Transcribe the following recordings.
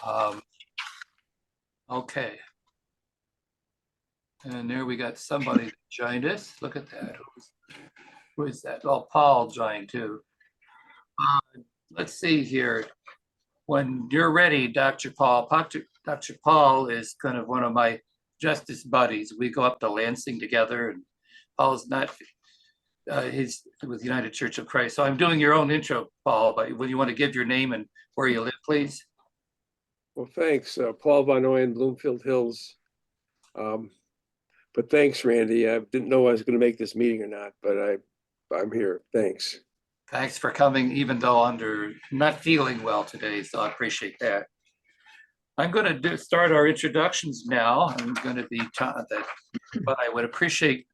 Um, okay. And there we got somebody that joined us. Look at that. Who is that? Oh, Paul joined too. Let's see here. When you're ready, Dr. Paul, Dr. Paul is kind of one of my justice buddies. We go up to Lansing together, and Paul's not, he's with United Church of Christ. So I'm doing your own intro, Paul, but when you want to give your name and where you live, please. Well, thanks, Paul Von Oyen, Bloomfield Hills. But thanks, Randy. I didn't know I was going to make this meeting or not, but I'm here. Thanks. Thanks for coming, even though under not feeling well today. So I appreciate that. I'm going to start our introductions now. I'm going to be taught that, but I would appreciate,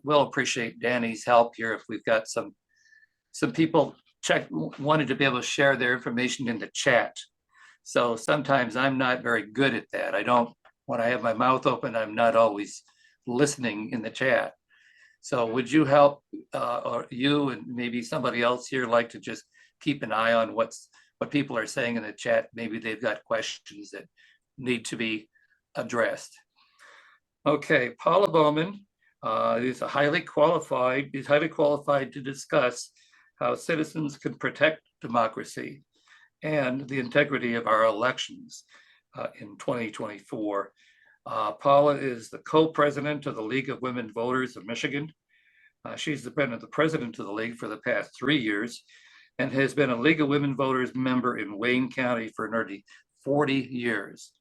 will appreciate Danny's help here if we've got some people wanted to be able to share their information in the chat. So sometimes I'm not very good at that. When I have my mouth open, I'm not always listening in the chat. So would you help, or you and maybe somebody else here like to just keep an eye on what people are saying in the chat? Maybe they've got questions that need to be addressed. Okay, Paula Bowman is highly qualified to discuss how citizens can protect democracy and the integrity of our elections in 2024. Paula is the co-president of the League of Women Voters of Michigan. She's been the president of the League for the past 3 years and has been a League of Women Voters member in Wayne County for nearly 40 years.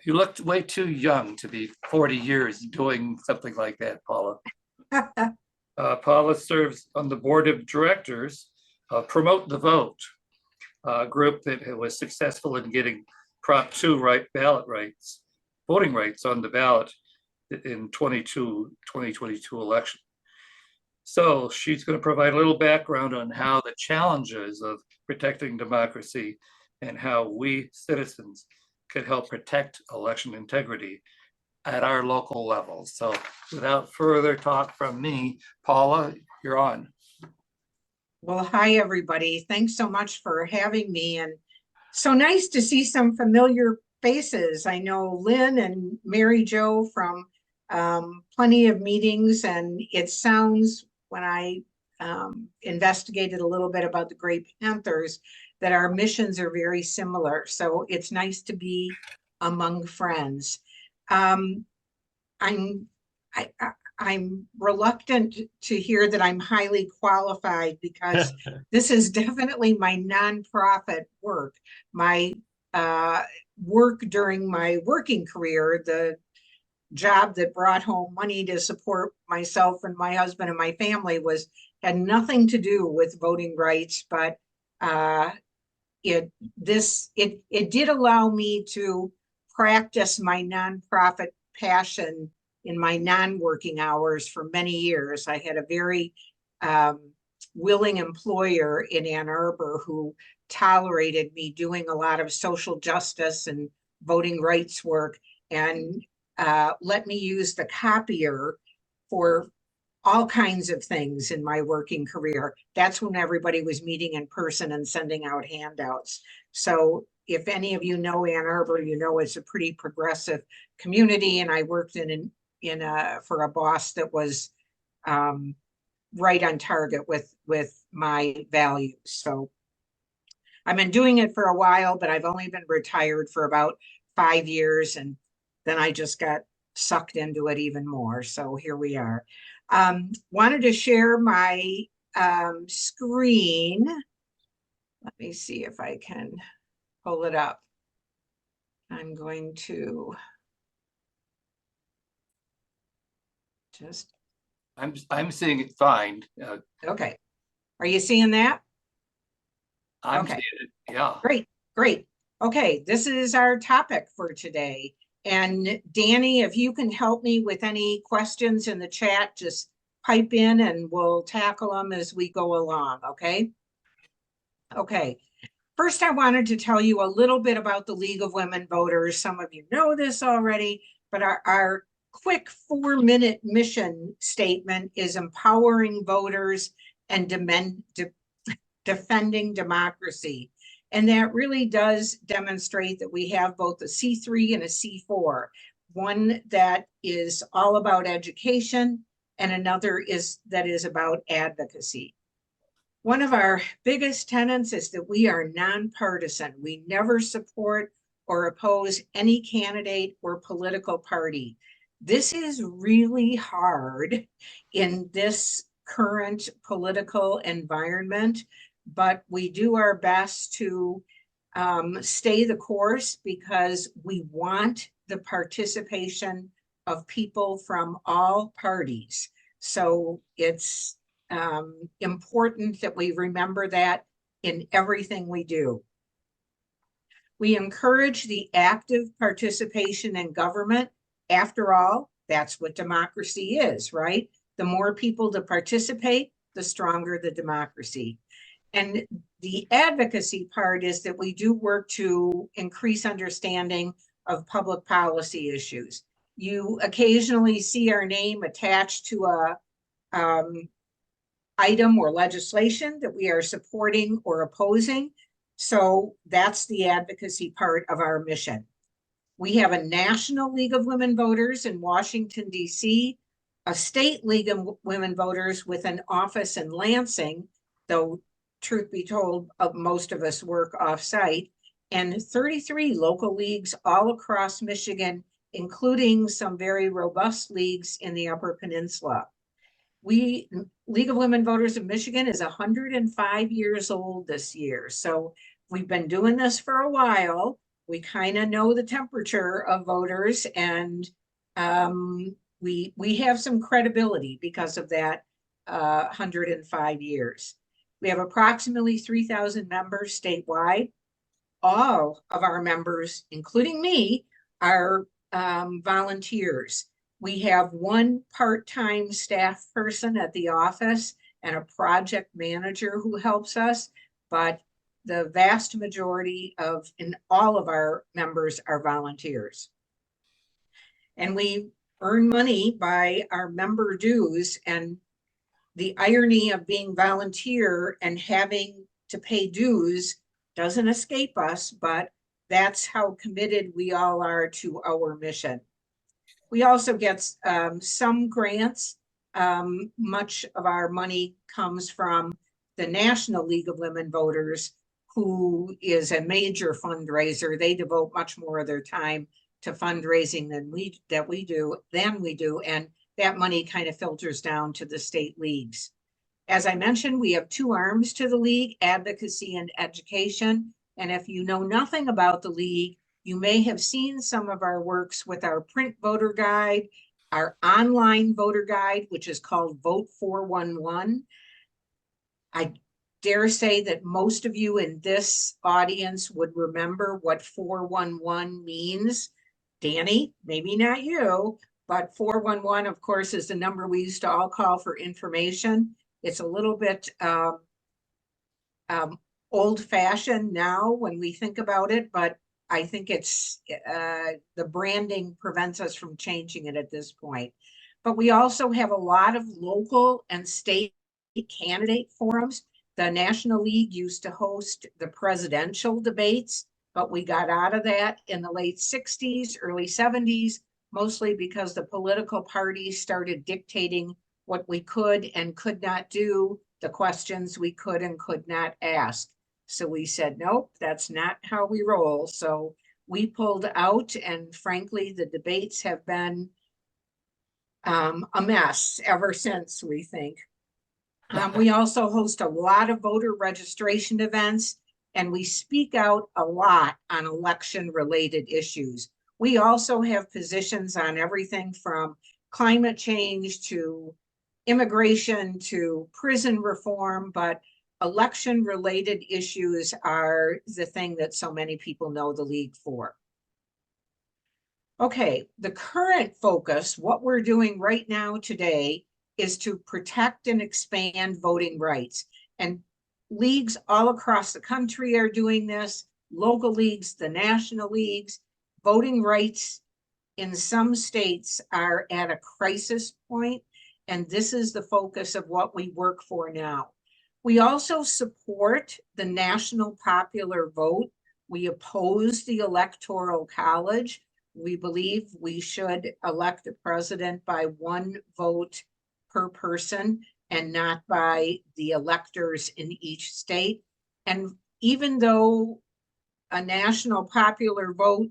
You looked way too young to be 40 years doing something like that, Paula. Paula serves on the board of directors of Promote the Vote, a group that was successful in getting Prop 2 voting rights on the ballot in 2022 election. So she's going to provide a little background on how the challenges of protecting democracy and how we citizens could help protect election integrity at our local level. So without further talk from me, Paula, you're on. Well, hi, everybody. Thanks so much for having me. And so nice to see some familiar faces. I know Lynn and Mary Jo from plenty of meetings, and it sounds, when I investigated a little bit about the Great Panthers, that our missions are very similar. So it's nice to be among friends. I'm reluctant to hear that I'm highly qualified because this is definitely my nonprofit work. My work during my working career, the job that brought home money to support myself and my husband and my family, had nothing to do with voting rights, but it did allow me to practice my nonprofit passion in my non-working hours for many years. I had a very willing employer in Ann Arbor who tolerated me doing a lot of social justice and voting rights work, and let me use the copier for all kinds of things in my working career. That's when everybody was meeting in person and sending out handouts. So if any of you know Ann Arbor, you know it's a pretty progressive community, and I worked for a boss that was right on target with my values. So I've been doing it for a while, but I've only been retired for about 5 years, and then I just got sucked into it even more. So here we are. Wanted to share my screen. Let me see if I can pull it up. I'm going to just. I'm seeing it fine. Okay. Are you seeing that? I'm seeing it. Yeah. Great. Okay, this is our topic for today. And Danny, if you can help me with any questions in the chat, just pipe in and we'll tackle them as we go along, okay? Okay, first I wanted to tell you a little bit about the League of Women Voters. Some of you know this already, but our quick 4-minute mission statement is empowering voters and defending democracy. And that really does demonstrate that we have both a C3 and a C4, one that is all about education and another that is about advocacy. One of our biggest tenets is that we are nonpartisan. We never support or oppose any candidate or political party. This is really hard in this current political environment, but we do our best to stay the course because we want the participation of people from all parties. So it's important that we remember that in everything we do. We encourage the active participation in government. After all, that's what democracy is, right? The more people to participate, the stronger the democracy. And the advocacy part is that we do work to increase understanding of public policy issues. You occasionally see our name attached to a item or legislation that we are supporting or opposing. So that's the advocacy part of our mission. We have a National League of Women Voters in Washington, D.C., a State League of Women Voters with an office in Lansing, though truth be told, most of us work off-site, and 33 local leagues all across Michigan, including some very robust leagues in the Upper Peninsula. League of Women Voters of Michigan is 105 years old this year. So we've been doing this for a while. We kind of know the temperature of voters, and we have some credibility because of that 105 years. We have approximately 3,000 members statewide. All of our members, including me, are volunteers. We have one part-time staff person at the office and a project manager who helps us, but the vast majority in all of our members are volunteers. And we earn money by our member dues, and the irony of being volunteer and having to pay dues doesn't escape us, but that's how committed we all are to our mission. We also get some grants. Much of our money comes from the National League of Women Voters, who is a major fundraiser. They devote much more of their time to fundraising than we do, and that money kind of filters down to the state leagues. As I mentioned, we have two arms to the league, advocacy and education. And if you know nothing about the league, you may have seen some of our works with our print voter guide, our online voter guide, which is called Vote 411. I dare say that most of you in this audience would remember what 411 means. Danny, maybe not you, but 411, of course, is the number we used to all call for information. It's a little bit old-fashioned now when we think about it, but I think it's the branding prevents us from changing it at this point. But we also have a lot of local and state candidate forums. The National League used to host the presidential debates, but we got out of that in the late 60s, early 70s, mostly because the political parties started dictating what we could and could not do, the questions we could and could not ask. So we said, nope, that's not how we roll. So we pulled out, and frankly, the debates have been a mess ever since, we think. We also host a lot of voter registration events, and we speak out a lot on election-related issues. We also have positions on everything from climate change to immigration to prison reform, but election-related issues are the thing that so many people know the league for. Okay, the current focus, what we're doing right now today, is to protect and expand voting rights. And leagues all across the country are doing this, local leagues, the national leagues. Voting rights in some states are at a crisis point, and this is the focus of what we work for now. We also support the national popular vote. We oppose the Electoral College. We believe we should elect a president by one vote per person and not by the electors in each state. And even though a national popular vote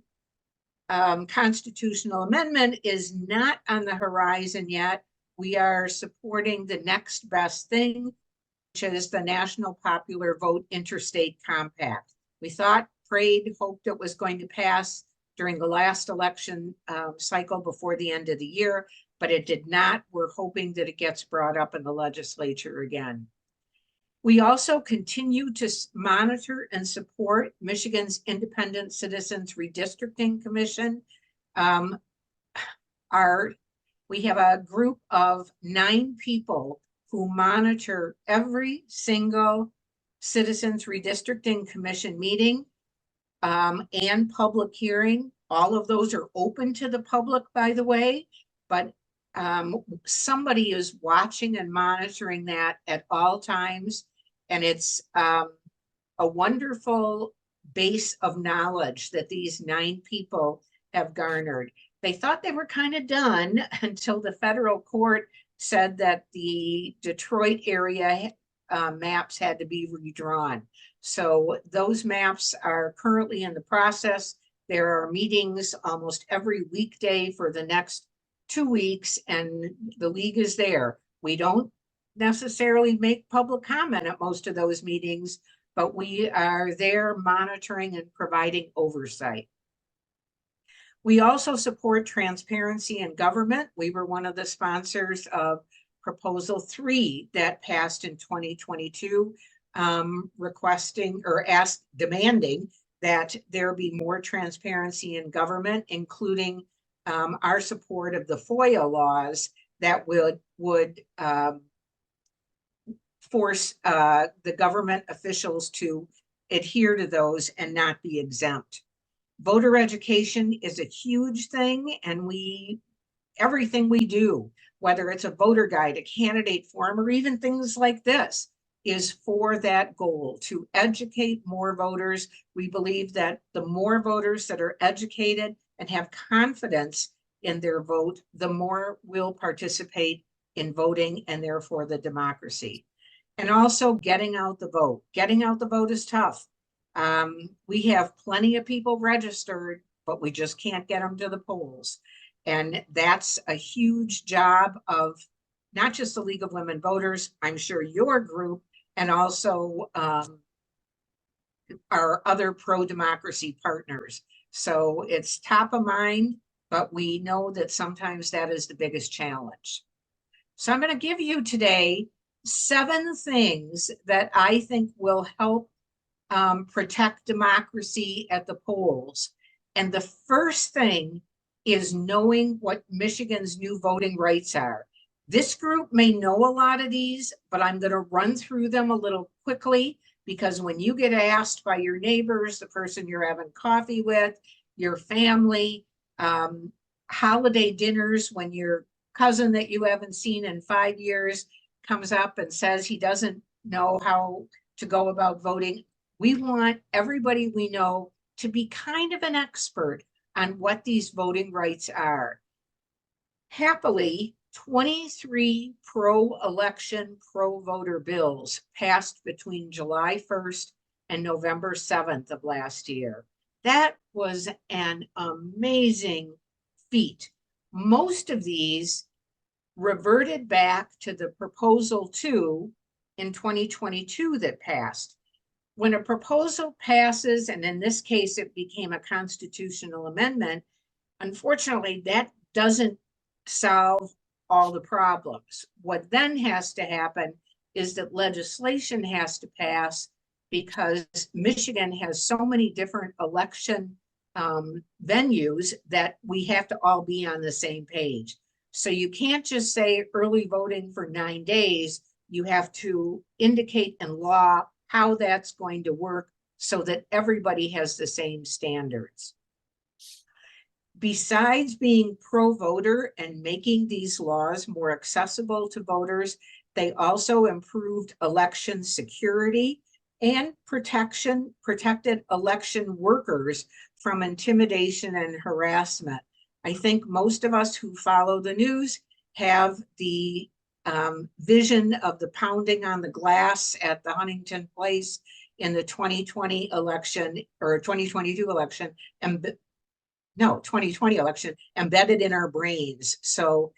constitutional amendment is not on the horizon yet, we are supporting the next best thing, which is the National Popular Vote Interstate Compact. We thought, prayed, hoped it was going to pass during the last election cycle before the end of the year, but it did not. We're hoping that it gets brought up in the legislature again. We also continue to monitor and support Michigan's Independent Citizens Redistricting Commission. We have a group of 9 people who monitor every single Citizens Redistricting Commission meeting and public hearing. All of those are open to the public, by the way, but somebody is watching and monitoring that at all times. And it's a wonderful base of knowledge that these 9 people have garnered. They thought they were kind of done until the federal court said that the Detroit area maps had to be redrawn. So those maps are currently in the process. There are meetings almost every weekday for the next 2 weeks, and the league is there. We don't necessarily make public comment at most of those meetings, but we are there monitoring and providing oversight. We also support transparency in government. We were one of the sponsors of Proposal 3 that passed in 2022, requesting or demanding that there be more transparency in government, including our support of the FOIA laws that would force the government officials to adhere to those and not be exempt. Voter education is a huge thing, and everything we do, whether it's a voter guide, a candidate forum, or even things like this, is for that goal, to educate more voters. We believe that the more voters that are educated and have confidence in their vote, the more will participate in voting and therefore the democracy. And also getting out the vote. Getting out the vote is tough. We have plenty of people registered, but we just can't get them to the polls. And that's a huge job of not just the League of Women Voters, I'm sure your group, and also our other pro-democracy partners. So it's top of mind, but we know that sometimes that is the biggest challenge. So I'm going to give you today 7 things that I think will help protect democracy at the polls. And the first thing is knowing what Michigan's new voting rights are. This group may know a lot of these, but I'm going to run through them a little quickly, because when you get asked by your neighbors, the person you're having coffee with, your family, holiday dinners, when your cousin that you haven't seen in 5 years comes up and says he doesn't know how to go about voting, we want everybody we know to be kind of an expert on what these voting rights are. Happily, 23 pro-election, pro-voter bills passed between July 1st and November 7th of last year. That was an amazing feat. Most of these reverted back to the Proposal 2 in 2022 that passed. When a proposal passes, and in this case, it became a constitutional amendment, unfortunately, that doesn't solve all the problems. What then has to happen is that legislation has to pass, because Michigan has so many different election venues that we have to all be on the same page. So you can't just say early voting for 9 days. You have to indicate in law how that's going to work so that everybody has the same standards. Besides being pro-voter and making these laws more accessible to voters, They also improved election security and protected election workers from intimidation and harassment. I think most of us who follow the news have the vision of the pounding on the glass at the Huntington Place in the 2020 election or 2022 election, and no, 2020 election embedded in our brains. So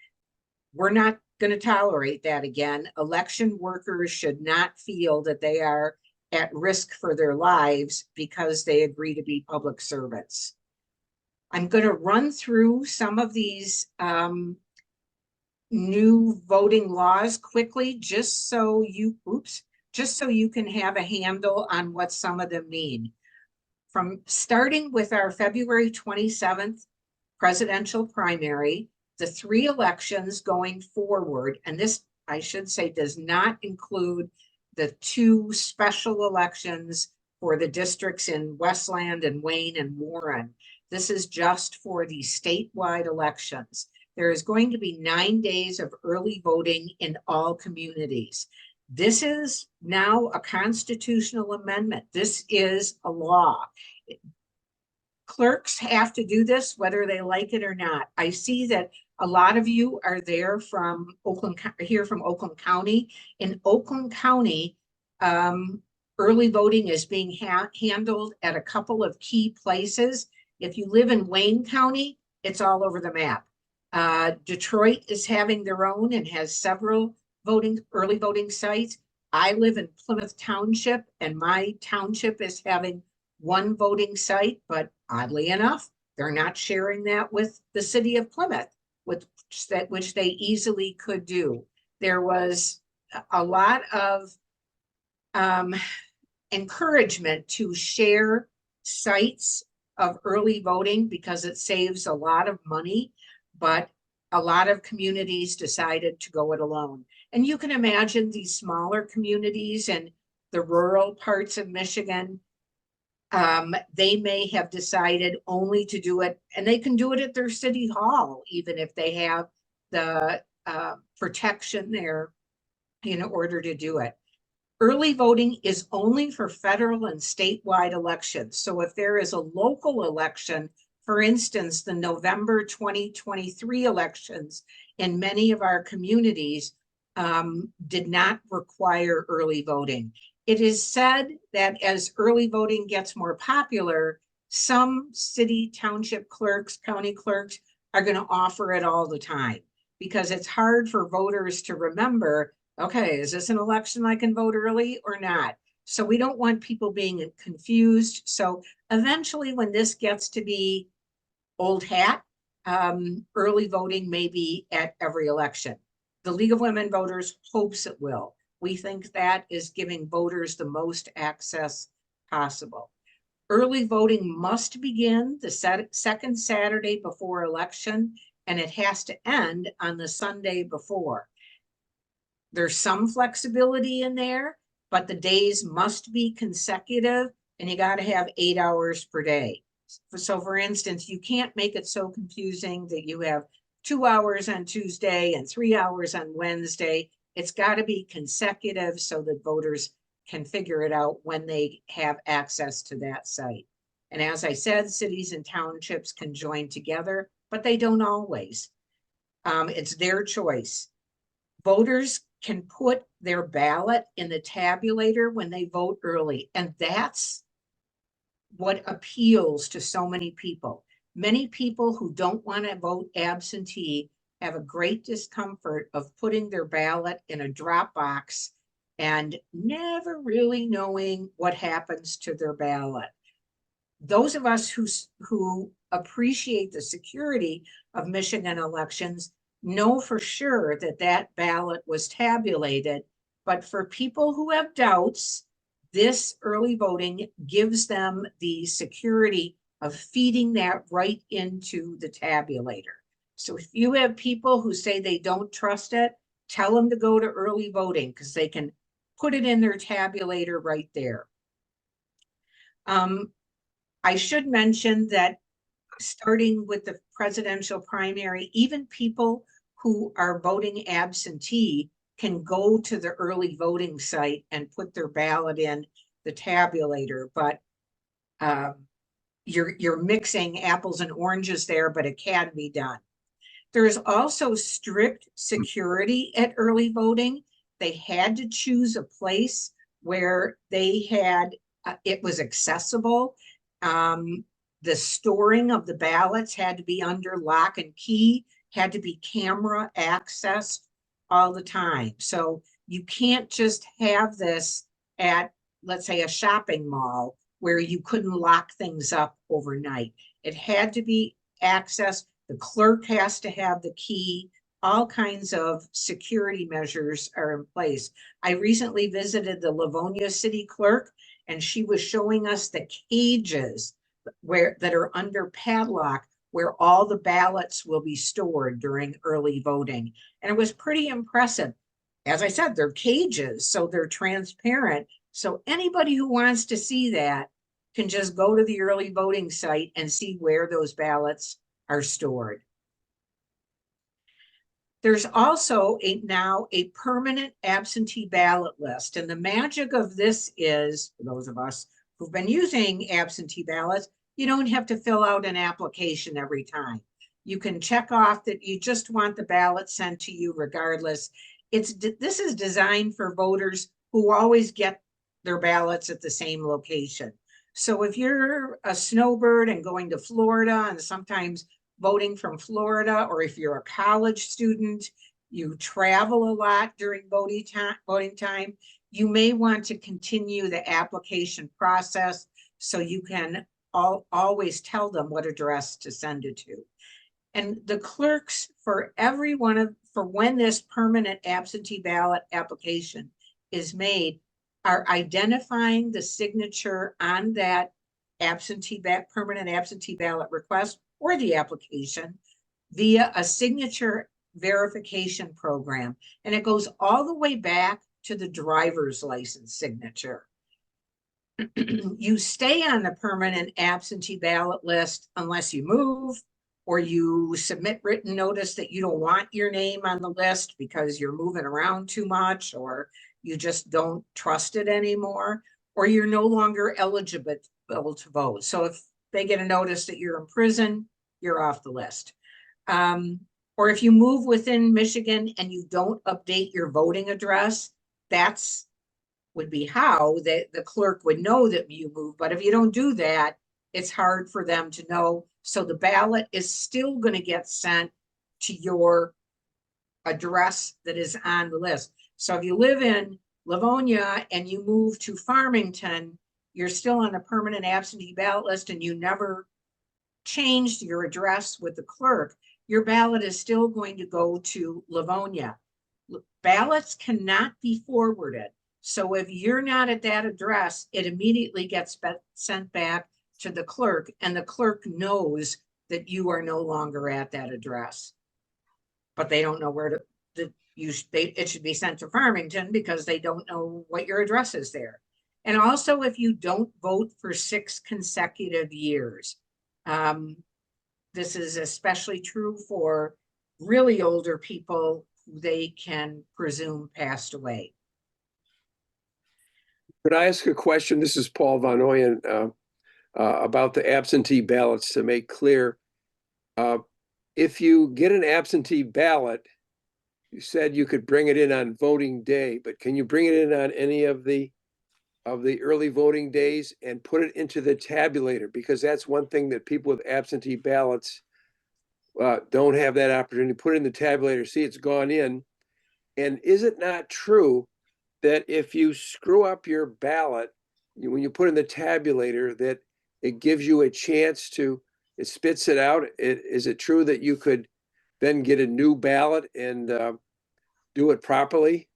we're not going to tolerate that again. Election workers should not feel that they are at risk for their lives because they agree to be public servants. I'm going to run through some of these new voting laws quickly, just so you can have a handle on what some of them mean. From starting with our February 27th presidential primary, the 3 elections going forward, and this, I should say, does not include the 2 special elections for the districts in Westland and Wayne and Warren. This is just for the statewide elections. There is going to be 9 days of early voting in all communities. This is now a constitutional amendment. This is a law. Clerks have to do this whether they like it or not. I see that a lot of you are there from Oakland, here from Oakland County. In Oakland County, early voting is being handled at a couple of key places. If you live in Wayne County, it's all over the map. Detroit is having their own and has several early voting sites. I live in Plymouth Township, and my township is having 1 voting site, but oddly enough, they're not sharing that with the city of Plymouth, which they easily could do. There was a lot of encouragement to share sites of early voting because it saves a lot of money, but a lot of communities decided to go it alone. And you can imagine these smaller communities in the rural parts of Michigan, they may have decided only to do it, and they can do it at their city hall, even if they have the protection there in order to do it. Early voting is only for federal and statewide elections. So if there is a local election, for instance, the November 2023 elections in many of our communities did not require early voting. It is said that as early voting gets more popular, some city, township clerks, county clerks are going to offer it all the time because it's hard for voters to remember, okay, is this an election I can vote early or not? So we don't want people being confused. So eventually when this gets to be old hat, early voting may be at every election. The League of Women Voters hopes it will. We think that is giving voters the most access possible. Early voting must begin the second Saturday before election, and it has to end on the Sunday before. There's some flexibility in there, but the days must be consecutive, and you got to have 8 hours per day. So for instance, you can't make it so confusing that you have 2 hours on Tuesday and 3 hours on Wednesday. It's got to be consecutive so that voters can figure it out when they have access to that site. And as I said, cities and townships can join together, but they don't always. It's their choice. Voters can put their ballot in the tabulator when they vote early, and that's what appeals to so many people. Many people who don't want to vote absentee have a great discomfort of putting their ballot in a drop box and never really knowing what happens to their ballot. Those of us who appreciate the security of Michigan elections know for sure that that ballot was tabulated, but for people who have doubts, this early voting gives them the security of feeding that right into the tabulator. So if you have people who say they don't trust it, tell them to go to early voting because they can put it in their tabulator right there. I should mention that starting with the presidential primary, even people who are voting absentee can go to the early voting site and put their ballot in the tabulator, but you're mixing apples and oranges there, but it can be done. There's also strict security at early voting. They had to choose a place where they had, it was accessible. The storing of the ballots had to be under lock and key, had to be camera access all the time. So you can't just have this at, let's say, a shopping mall where you couldn't lock things up overnight. It had to be accessed. The clerk has to have the key. All kinds of security measures are in place. I recently visited the Livonia city clerk, and she was showing us the cages that are under padlock, where all the ballots will be stored during early voting. And it was pretty impressive. As I said, they're cages, so they're transparent. So anybody who wants to see that can just go to the early voting site and see where those ballots are stored. There's also now a permanent absentee ballot list. And the magic of this is, for those of us who've been using absentee ballots, you don't have to fill out an application every time. You can check off that you just want the ballot sent to you regardless. This is designed for voters who always get their ballots at the same location. So if you're a snowbird and going to Florida and sometimes voting from Florida, or if you're a college student, you travel a lot during voting time, you may want to continue the application process so you can always tell them what address to send it to. And the clerks for when this permanent absentee ballot application is made are identifying the signature on that permanent absentee ballot request or the application via a signature verification program. And it goes all the way back to the driver's license signature. You stay on the permanent absentee ballot list unless you move or you submit written notice that you don't want your name on the list because you're moving around too much, or you just don't trust it anymore, or you're no longer eligible to vote. So if they get a notice that you're in prison, you're off the list. Or if you move within Michigan and you don't update your voting address, that's would be how the clerk would know that you moved. But if you don't do that, it's hard for them to know. So the ballot is still going to get sent to your address that is on the list. So if you live in Livonia and you move to Farmington, you're still on a permanent absentee ballot list and you never changed your address with the clerk, your ballot is still going to go to Livonia. Ballots cannot be forwarded. So if you're not at that address, it immediately gets sent back to the clerk, and the clerk knows that you are no longer at that address. But they don't know where it should be sent to Farmington because they don't know what your address is there. And also, if you don't vote for 6 consecutive years, this is especially true for really older people who they can presume passed away. Could I ask a question? This is Paul Von Oyen, about the absentee ballots, to make clear. If you get an absentee ballot, you said you could bring it in on voting day, but can you bring it in on any of the early voting days and put it into the tabulator? Because that's one thing that people with absentee ballots don't have that opportunity. Put it in the tabulator, see it's gone in. And is it not true that if you screw up your ballot, when you put in the tabulator, that it gives you a chance it spits it out? Is it true that you could then get a new ballot and do it properly?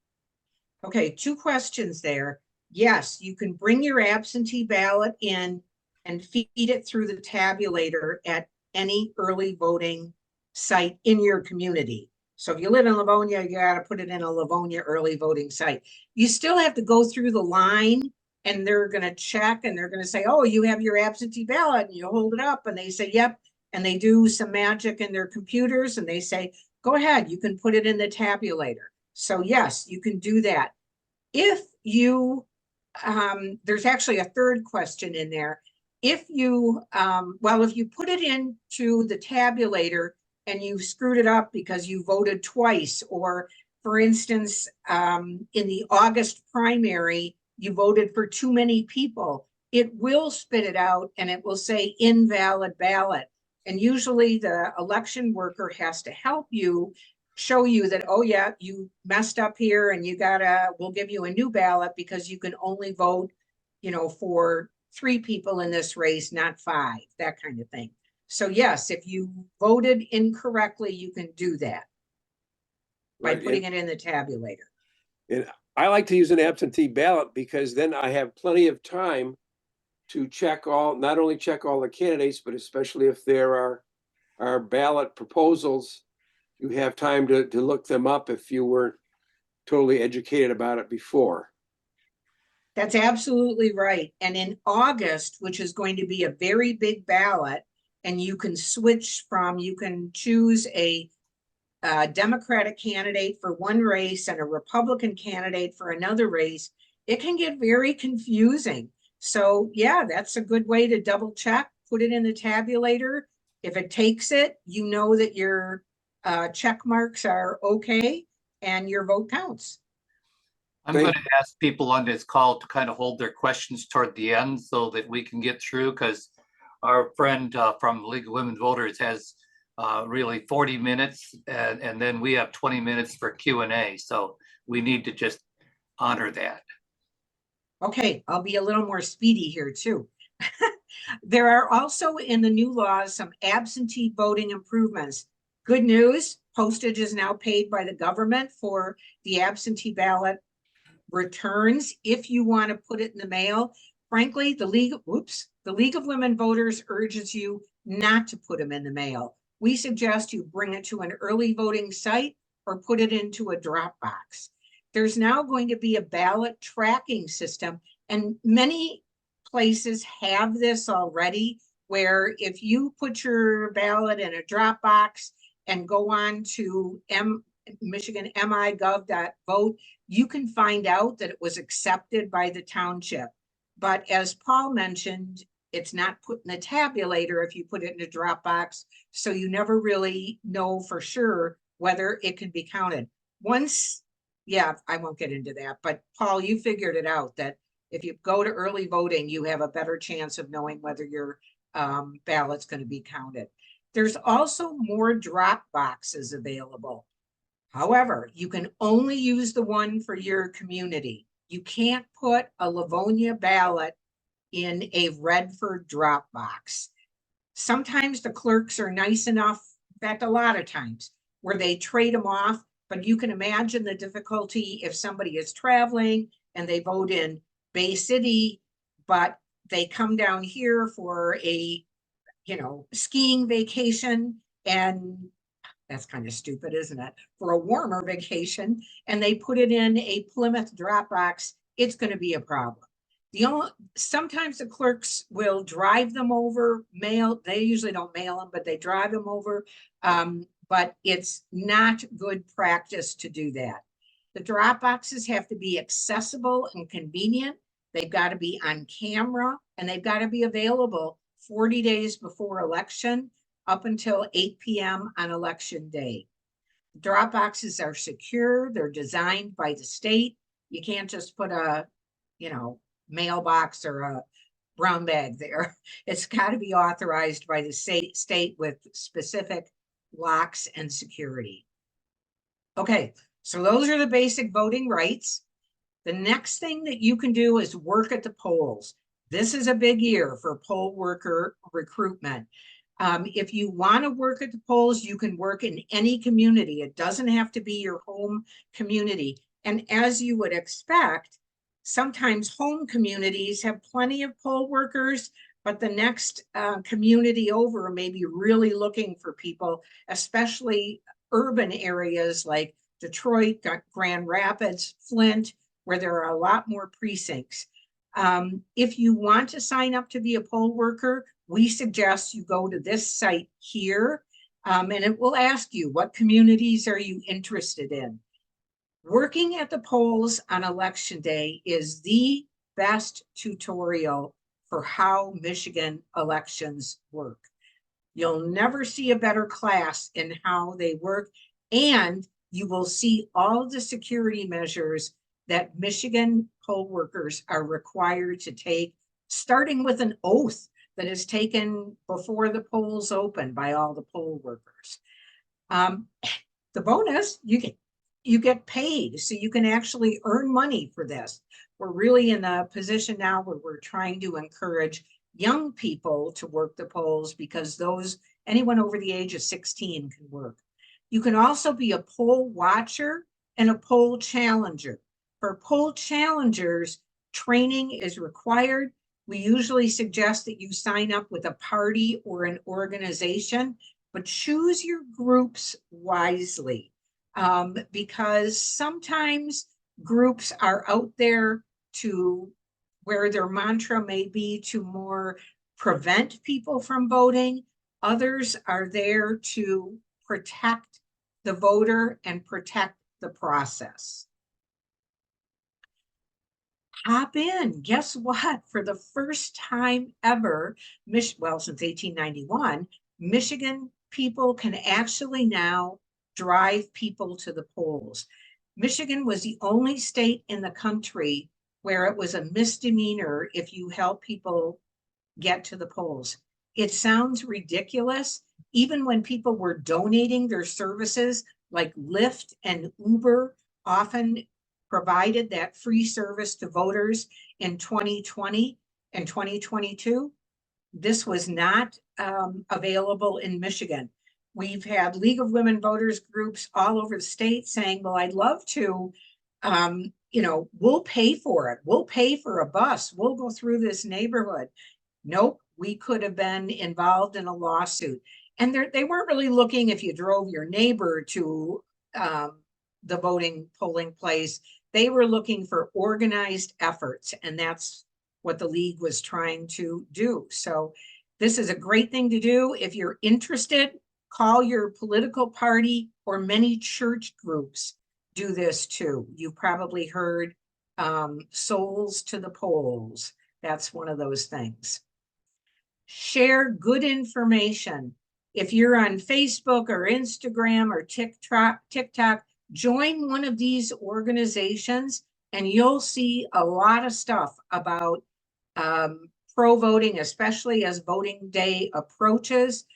Okay, 2 questions there. Yes, you can bring your absentee ballot in and feed it through the tabulator at any early voting site in your community. So if you live in Livonia, you got to put it in a Livonia early voting site. You still have to go through the line, and they're going to check, and they're going to say, oh, you have your absentee ballot, and you hold it up, and they say, yep. And they do some magic in their computers, and they say, go ahead, you can put it in the tabulator. So yes, you can do that. If you, there's actually a third question in there. If you, well, if you put it into the tabulator and you screwed it up because you voted twice, or for instance, in the August primary, you voted for too many people, it will spit it out and it will say invalid ballot. And usually the election worker has to help you, show you that, oh yeah, you messed up here and we'll give you a new ballot because you can only vote, for 3 people in this race, not 5, that kind of thing. So yes, if you voted incorrectly, you can do that by Right, putting it in the tabulator. and I like to use an absentee ballot because then I have plenty of time to not only check all the candidates, but especially if there are ballot proposals, you have time to look them up if you weren't totally educated about it before. That's absolutely right. And in August, which is going to be a very big ballot, and you can you can choose a Democratic candidate for one race and a Republican candidate for another race, it can get very confusing. So yeah, that's a good way to double check, put it in the tabulator. If it takes it, you know that your check marks are okay and your vote counts. I'm going to ask people on this call to kind of hold their questions toward the end so that we can get through, because our friend from League of Women Voters has really 40 minutes, and then we have 20 minutes for Q&A. So we need to just honor that. Okay, I'll be a little more speedy here too. There are also in the new laws some absentee voting improvements. Good news, postage is now paid by the government for the absentee ballot returns if you want to put it in the mail. Frankly, the League of Women Voters urges you not to put them in the mail. We suggest you bring it to an early voting site or put it into a drop box. There's now going to be a ballot tracking system, and many places have this already, where if you put your ballot in a drop box and go on to Michigan migov.vote, you can find out that it was accepted by the township. But as Paul mentioned, it's not put in the tabulator if you put it in a drop box, so you never really know for sure whether it can be counted. Yeah, I won't get into that, but Paul, you figured it out that if you go to early voting, you have a better chance of knowing whether your ballot's going to be counted. There's also more drop boxes available. However, you can only use the one for your community. You can't put a Livonia ballot in a Redford drop box. Sometimes the clerks are nice enough, in fact, a lot of times, where they trade them off, but you can imagine the difficulty if somebody is traveling and they vote in Bay City, but they come down here for a, skiing vacation, and that's kind of stupid, isn't it? For a warmer vacation, and they put it in a Plymouth Dropbox, it's going to be a problem. Sometimes the clerks will drive them over, they usually don't mail them, but they drive them over. But it's not good practice to do that. The drop boxes have to be accessible and convenient. They've got to be on camera, and they've got to be available 40 days before election up until 8 p.m. on election day. Drop boxes are secure. They're designed by the state. You can't just put a, mailbox or a brown bag there. It's got to be authorized by the state with specific locks and security. Okay, so those are the basic voting rights. The next thing that you can do is work at the polls. This is a big year for poll worker recruitment. If you want to work at the polls, you can work in any community. It doesn't have to be your home community. And as you would expect, sometimes home communities have plenty of poll workers, but the next community over may be really looking for people, especially urban areas like Detroit, Grand Rapids, Flint, where there are a lot more precincts. If you want to sign up to be a poll worker, we suggest you go to this site here, and it will ask you, what communities are you interested in? Working at the polls on election day is the best tutorial for how Michigan elections work. You'll never see a better class in how they work, and you will see all the security measures that Michigan poll workers are required to take, starting with an oath that is taken before the polls open by all the poll workers. The bonus, you get paid, so you can actually earn money for this. We're really in a position now where we're trying to encourage young people to work the polls, because anyone over the age of 16 can work. You can also be a poll watcher and a poll challenger. For poll challengers, training is required. We usually suggest that you sign up with a party or an organization, but choose your groups wisely, because sometimes groups are out there to where their mantra may be to more prevent people from voting. Others are there to protect the voter and protect the process. Hop in. Guess what? For the first time ever, since 1891, Michigan people can actually now drive people to the polls. Michigan was the only state in the country where it was a misdemeanor if you help people get to the polls. It sounds ridiculous. Even when people were donating their services, like Lyft and Uber often provided that free service to voters in 2020 and 2022, this was not available in Michigan. We've had League of Women Voters groups all over the state saying, well, I'd love to, we'll pay for it. We'll pay for a bus. We'll go through this neighborhood. Nope, we could have been involved in a lawsuit. And they weren't really looking if you drove your neighbor to the polling place. They were looking for organized efforts, and that's what the league was trying to do. So this is a great thing to do. If you're interested, call your political party, or many church groups do this too. You've probably heard Souls to the Polls. That's one of those things. Share good information. If you're on Facebook or Instagram or TikTok, join one of these organizations and you'll see a lot of stuff about pro-voting, especially as voting day approaches.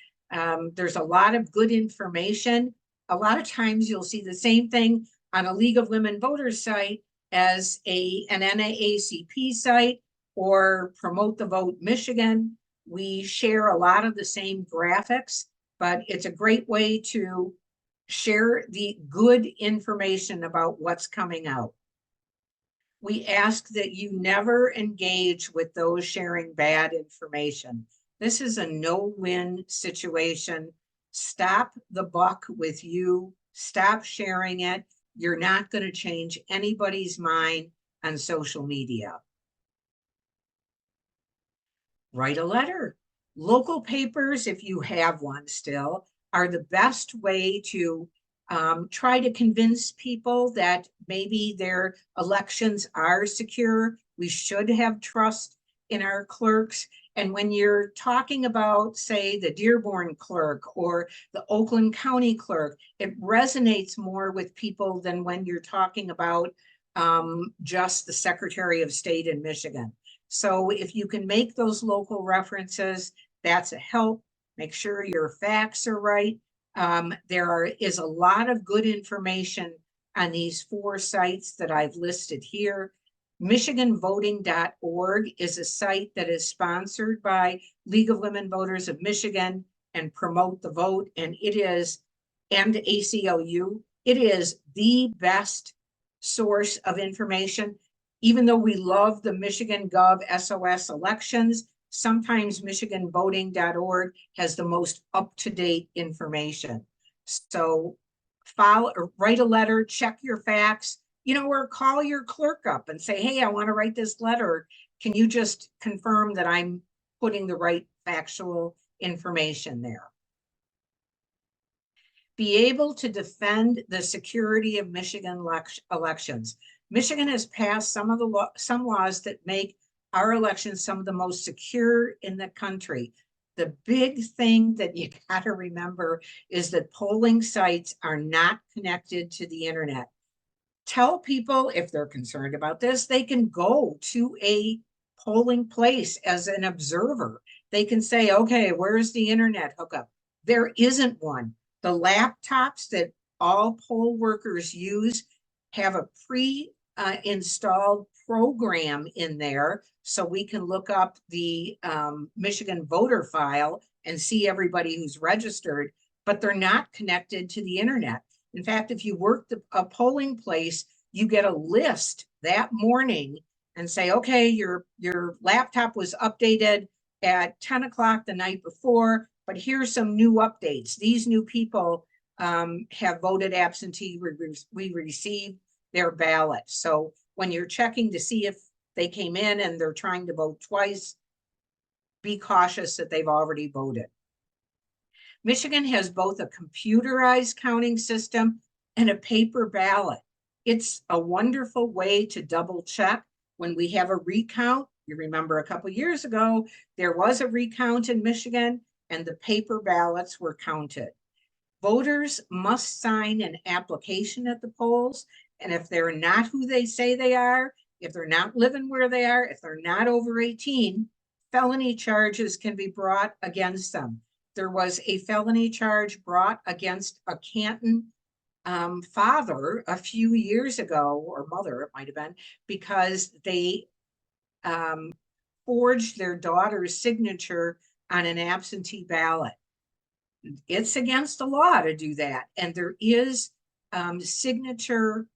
There's a lot of good information. A lot of times you'll see the same thing on a League of Women Voters site as an NAACP site or Promote the Vote Michigan. We share a lot of the same graphics, but it's a great way to share the good information about what's coming out. We ask that you never engage with those sharing bad information. This is a no-win situation. Stop the buck with you. Stop sharing it. You're not going to change anybody's mind on social media. Write a letter. Local papers, if you have one still, are the best way to try to convince people that maybe their elections are secure. We should have trust in our clerks. And when you're talking about, say, the Dearborn clerk or the Oakland County clerk, it resonates more with people than when you're talking about just the Secretary of State in Michigan. So if you can make those local references, that's a help. Make sure your facts are right. There is a lot of good information on these 4 sites that I've listed here. MichiganVoting.org is a site that is sponsored by League of Women Voters of Michigan and Promote the Vote, and and ACLU. It is the best source of information. Even though we love the Michigan Gov SOS elections, sometimes MichiganVoting.org has the most up-to-date information. So write a letter, check your facts, or call your clerk up and say, hey, I want to write this letter. Can you just confirm that I'm putting the right factual information there? be able to defend the security of Michigan elections. Michigan has passed some laws that make our elections some of the most secure in the country. The big thing that you got to remember is that polling sites are not connected to the internet. Tell people, if they're concerned about this, they can go to a polling place as an observer. They can say, okay, where's the internet hookup? There isn't one. The laptops that all poll workers use have a pre-installed program in there, so we can look up the Michigan voter file and see everybody who's registered, but they're not connected to the internet. In fact, if you work a polling place, you get a list that morning and say, okay, your laptop was updated at 10 o'clock the night before, but here's some new updates. These new people have voted absentee. We received their ballot. So when you're checking to see if they came in and they're trying to vote twice, be cautious that they've already voted. Michigan has both a computerized counting system and a paper ballot. It's a wonderful way to double check when we have a recount. You remember a couple years ago, there was a recount in Michigan and the paper ballots were counted. Voters must sign an application at the polls. And if they're not who they say they are, if they're not living where they are, if they're not over 18, felony charges can be brought against them. There was a felony charge brought against a Canton father a few years ago, or mother it might have been, because they forged their daughter's signature on an absentee ballot. It's against the law to do that. And there is signature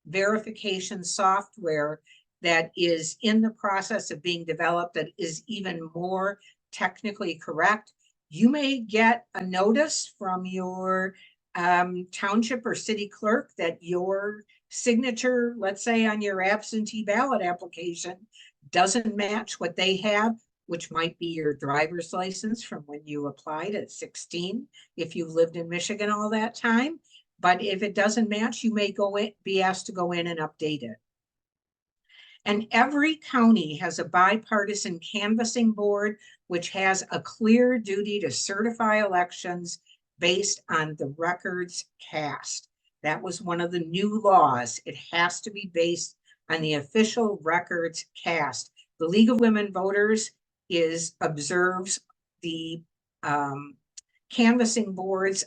verification software that is in the process of being developed that is even more technically correct. You may get a notice from your township or city clerk that your signature, let's say on your absentee ballot application, doesn't match what they have, which might be your driver's license from when you applied at 16, if you've lived in Michigan all that time. But if it doesn't match, you may be asked to go in and update it. And every county has a bipartisan canvassing board, which has a clear duty to certify elections based on the records cast. That was one of the new laws. It has to be based on the official records cast. The League of Women Voters observes the canvassing boards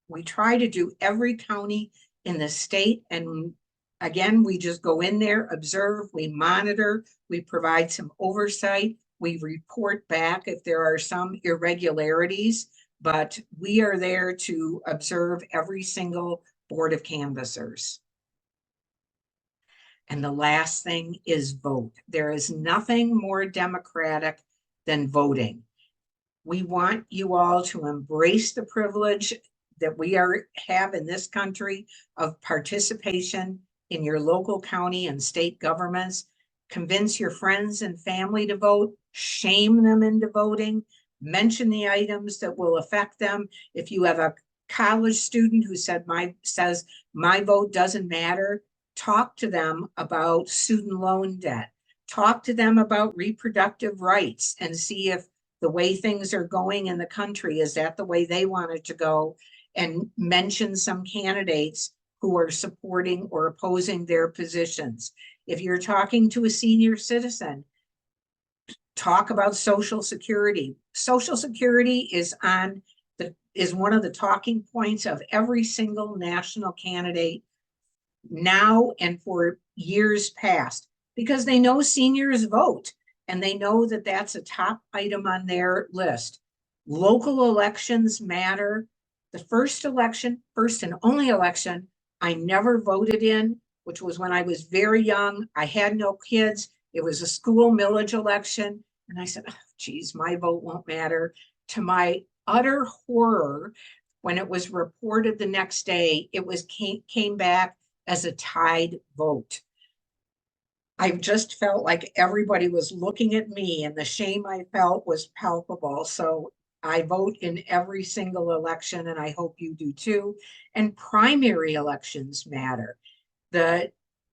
we try to do every county in the state. And again, we just go in there, observe, we monitor, we provide some oversight, we report back if there are some irregularities, but we are there to observe every single board of canvassers. And the last thing is vote. There is nothing more democratic than voting. We want you all to embrace the privilege that we have in this country of participation in your local county and state governments. Convince your friends and family to vote, shame them into voting, mention the items that will affect them. If you have a college student who says my vote doesn't matter, talk to them about student loan debt. Talk to them about reproductive rights and see if the way things are going in the country, is that the way they want it to go? And mention some candidates who are supporting or opposing their positions. If you're talking to a senior citizen, talk about Social Security. Social Security is one of the talking points of every single national candidate now and for years past, because they know seniors vote and they know that that's a top item on their list. Local elections matter. The first and only election I never voted in, which was when I was very young. I had no kids. It was a school millage election. And I said, oh, geez, my vote won't matter. To my utter horror, when it was reported the next day, it came back as a tied vote. I just felt like everybody was looking at me, and the shame I felt was palpable. So I vote in every single election, and I hope you do too. And primary elections matter. The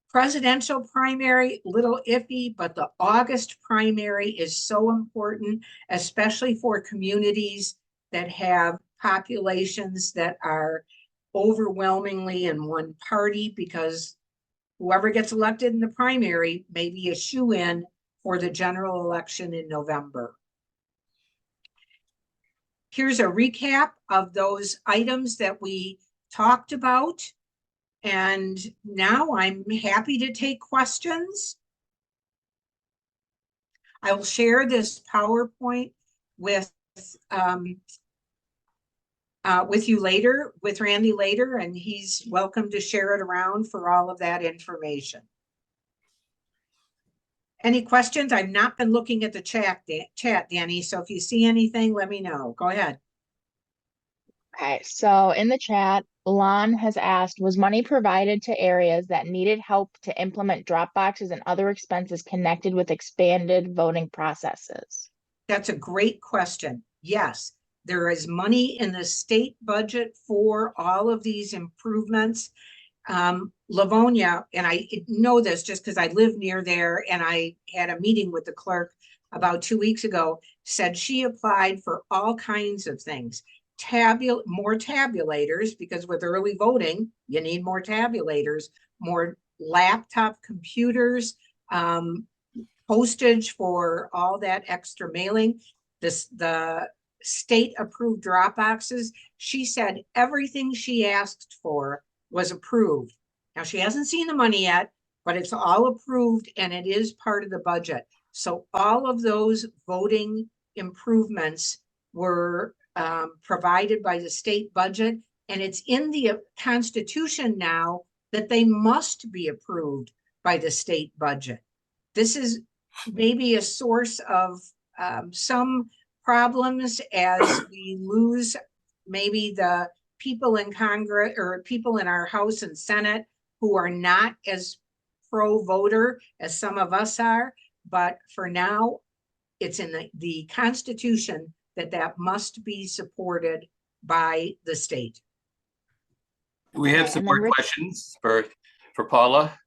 presidential primary, little iffy, but the August primary is so important, especially for communities that have populations that are overwhelmingly in one party, because whoever gets elected in the primary may be a shoo-in for the general election in November. Here's a recap of those items that we talked about. And now I'm happy to take questions. I will share this PowerPoint with you later, with Randy later, and he's welcome to share it around for all of that information. Any questions? I've not been looking at the chat, Danny, so if you see anything, let me know. Go ahead. Okay, so in the chat, Lon has asked, was money provided to areas that needed help to implement drop boxes and other expenses connected with expanded voting processes? That's a great question. Yes, there is money in the state budget for all of these improvements. Livonia, and I know this just because I live near there, and I had a meeting with the clerk about 2 weeks ago, said she applied for all kinds of things. More tabulators, because with early voting, you need more tabulators, more laptop computers, postage for all that extra mailing, the state approved drop boxes. She said everything she asked for was approved. Now she hasn't seen the money yet, but it's all approved and it is part of the budget. So all of those voting improvements were provided by the state budget, and it's in the Constitution now that they must be approved by the state budget. This is maybe a source of some problems as we lose maybe the people in Congress or people in our House and Senate who are not as pro-voter as some of us are. But for now, it's in the Constitution that must be supported by the state. We have Okay, some and then more Rich- questions for Paula.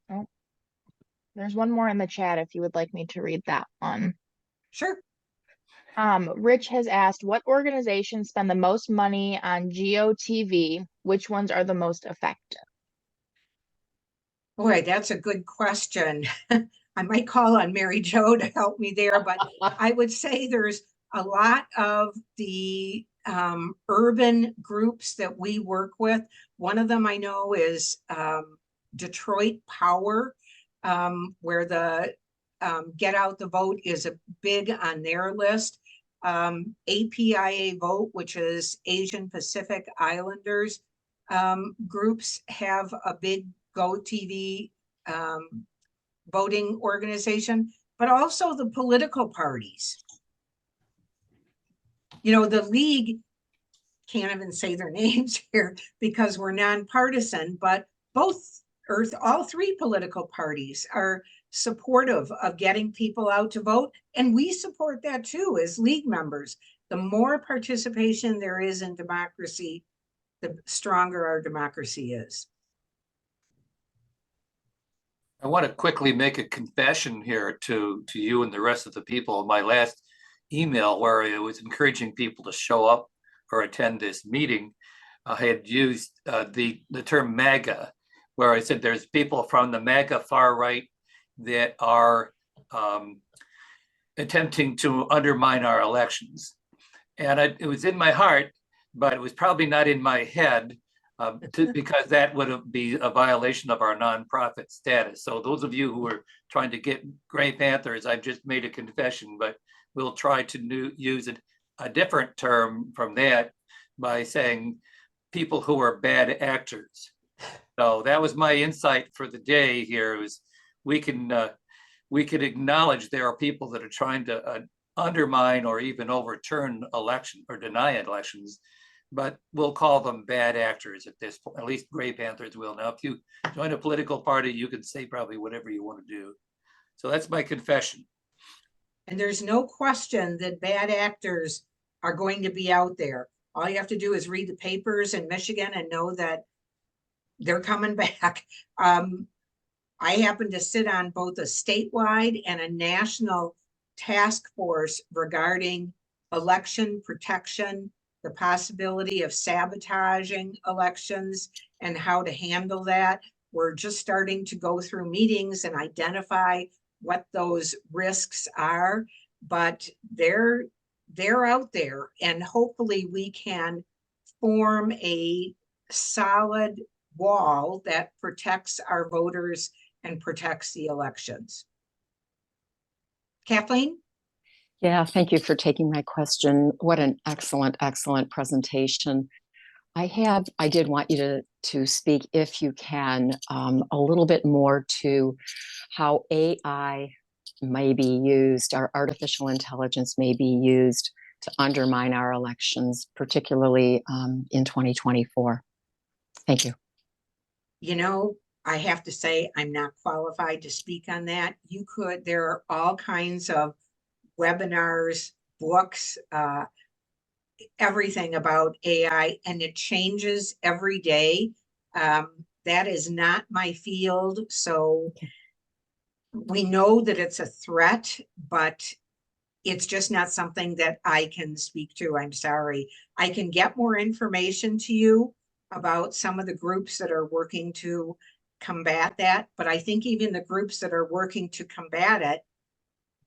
There's one more in the chat if you would like me to read that one. Sure. Rich has asked, what organizations spend the most money on GOTV? Which ones are the most effective? Boy, that's a good question. I might call on Mary Jo to help me there, but I would say there's a lot of the urban groups that we work with. One of them I know is Detroit Power, where the Get Out the Vote is a big on their list. APIA Vote, which is Asian Pacific Islanders groups, have a big GoTV voting organization, but also the political parties. You know, the league, can't even say their names here because we're nonpartisan, but all three political parties are supportive of getting people out to vote. And we support that too as league members. The more participation there is in democracy, the stronger our democracy is. I want to quickly make a confession here to you and the rest of the people. My last email where I was encouraging people to show up or attend this meeting, I had used the term MAGA, where I said there's people from the MAGA far right that are attempting to undermine our elections. And it was in my heart, but it was probably not in my head, because that would be a violation of our nonprofit status. So those of you who are trying to get Gray Panthers, I've just made a confession, but we'll try to use a different term from that by saying people who are bad actors. So that was my insight for the day here. Was we can acknowledge there are people that are trying to undermine or even overturn election or deny elections, but we'll call them bad actors at this point. At least Gray Panthers will. Now, if you join a political party, you can say probably whatever you want to do. So that's my confession. And there's no question that bad actors are going to be out there. All you have to do is read the papers in Michigan and know that they're coming back. I happen to sit on both a statewide and a national task force regarding election protection, the possibility of sabotaging elections and how to handle that. We're just starting to go through meetings and identify what those risks are, but they're out there, and hopefully we can form a solid wall that protects our voters and protects the elections. Kathleen? Yeah, thank you for taking my question. What an excellent, excellent presentation. I did want you to speak, if you can, a little bit more to how AI may be used, our artificial intelligence may be used to undermine our elections, particularly in 2024. Thank you. You know, I have to say, I'm not qualified to speak on that. There are all kinds of webinars, books, everything about AI, and it changes every day. That is not my field. So we know that it's a threat, but it's just not something that I can speak to. I'm sorry. I can get more information to you about some of the groups that are working to combat that. But I think even the groups that are working to combat it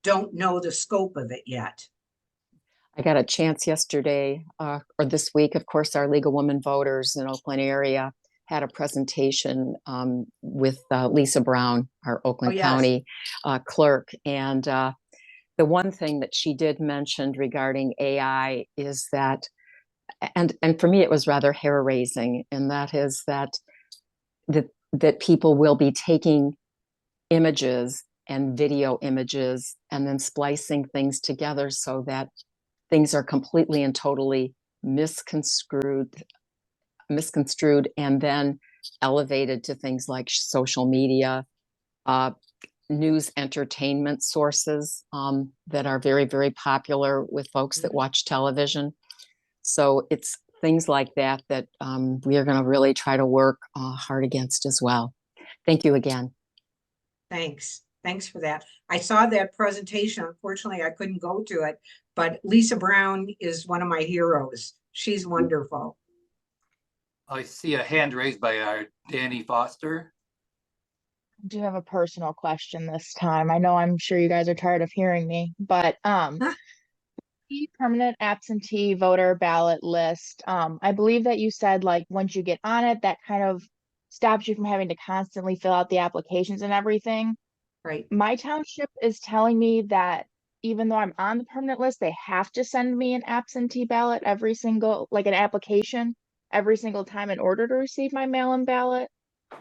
don't know the scope of it yet. I got a chance yesterday, or this week, of course, our League of Women Voters in Oakland area had a presentation with Lisa Brown, our Oakland yes. County clerk. And the one thing that she did mention regarding AI is that, and for me, it was rather hair raising, and that is that people will be taking images and video images and then splicing things together so that things are completely and totally misconstrued and then elevated to things like social media, news entertainment sources that are very, very popular with folks that watch television. So it's things like that we are going to really try to work hard against as well. Thank you again. Thanks. Thanks for that. I saw that presentation. Unfortunately, I couldn't go to it, but Lisa Brown is one of my heroes. She's wonderful. I see a hand raised by our Danny Foster. I do have a personal question this time. I know I'm sure you guys are tired of hearing me, but the permanent absentee voter ballot list, I believe that you said like once you get on it, that kind of stops you from having to constantly fill out the applications and everything. Right. My township is telling me that even though I'm on the permanent list, they have to send me an absentee ballot like an application every single time in order to receive my mail-in ballot.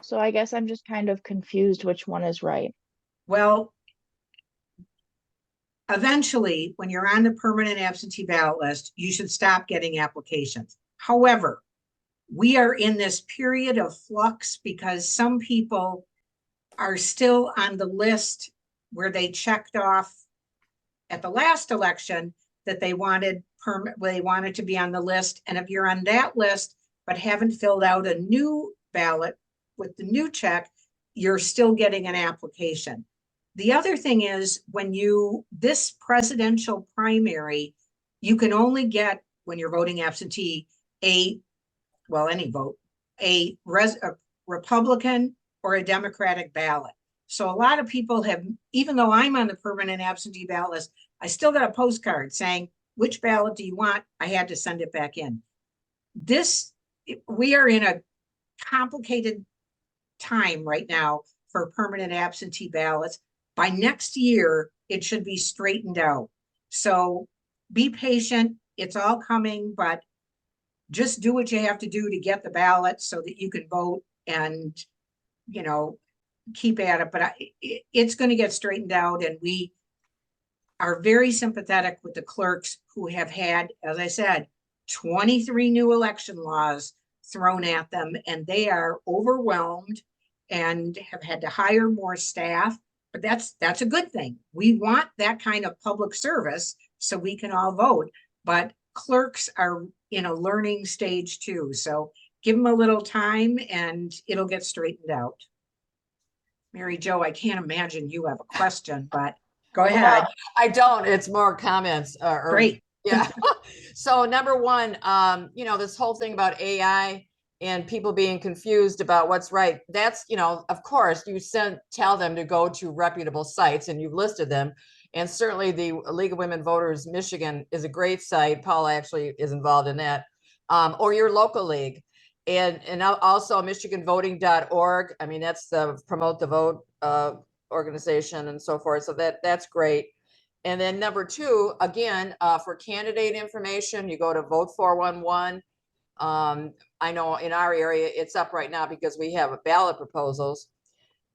So I guess I'm just kind of confused which one is right. Well, eventually, when you're on the permanent absentee ballot list, you should stop getting applications. However, we are in this period of flux because some people are still on the list where they checked off at the last election that they wanted to be on the list. And if you're on that list but haven't filled out a new ballot with the new check, you're still getting an application. The other thing is this presidential primary, you can only get, when you're voting absentee, any vote, a Republican or a Democratic ballot. So a lot of people even though I'm on the permanent absentee ballot list, I still got a postcard saying, which ballot do you want? I had to send it back in. We are in a complicated time right now for permanent absentee ballots. By next year, it should be straightened out. So be patient. It's all coming, but just do what you have to do to get the ballot so that you can vote and, keep at it. But it's going to get straightened out. And we are very sympathetic with the clerks who have had, as I said, 23 new election laws thrown at them, and they are overwhelmed and have had to hire more staff. But that's a good thing. We want that kind of public service so we can all vote. But clerks are in a learning stage too. So give them a little time and it'll get straightened out. Mary Jo, I can't imagine you have a question, but go ahead. Well, I don't. It's more comments. Great. Yeah. So number one, this whole thing about AI and people being confused about what's right. That's, of course, tell them to go to reputable sites, and you've listed them. And certainly the League of Women Voters Michigan is a great site. Paula actually is involved in that, or your local league. And also michiganvoting.org. I mean, that's the Promote the Vote organization and so forth. So that's great. And then number two, again, for candidate information, you go to Vote 411. I know in our area it's up right now because we have ballot proposals.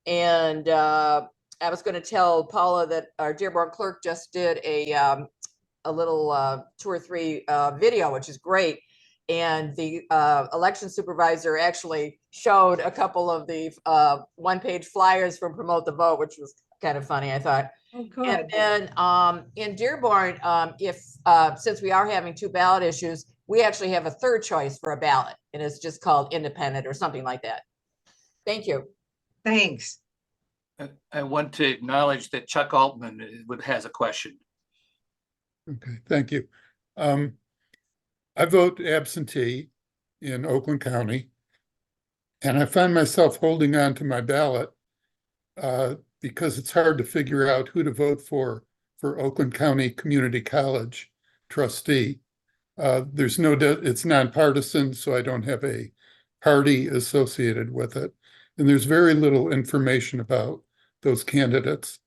And I was going to tell Paula that our Dearborn clerk just did a little 2 or 3 video, which is great. And the election supervisor actually showed a couple of the one-page flyers from Promote the Vote, which was kind of funny, I thought. Oh, good. And then in Dearborn, since we are having 2 ballot issues, we actually have a third choice for a ballot, and it's just called independent or something like that. Thank you. Thanks. I want to acknowledge that Chuck Altman has a question. Okay, thank you. I vote absentee in Oakland County, and I find myself holding on to my ballot because it's hard to figure out who to vote for Oakland County Community College trustee. It's nonpartisan, so I don't have a party associated with it. And there's very little information about those candidates.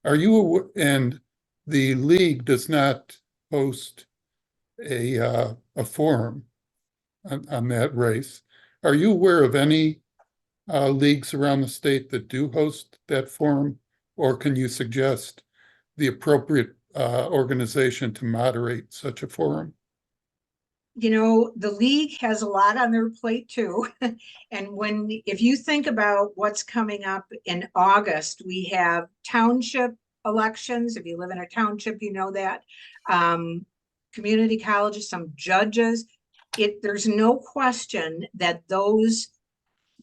And the league does not host a forum on that race. Are you aware of any leagues around the state that do host that forum, or can you suggest the appropriate organization to moderate such a forum? The league has a lot on their plate too. And if you think about what's coming up in August, we have township elections. If you live in a township, you know that. Community colleges, some judges. There's no question that there's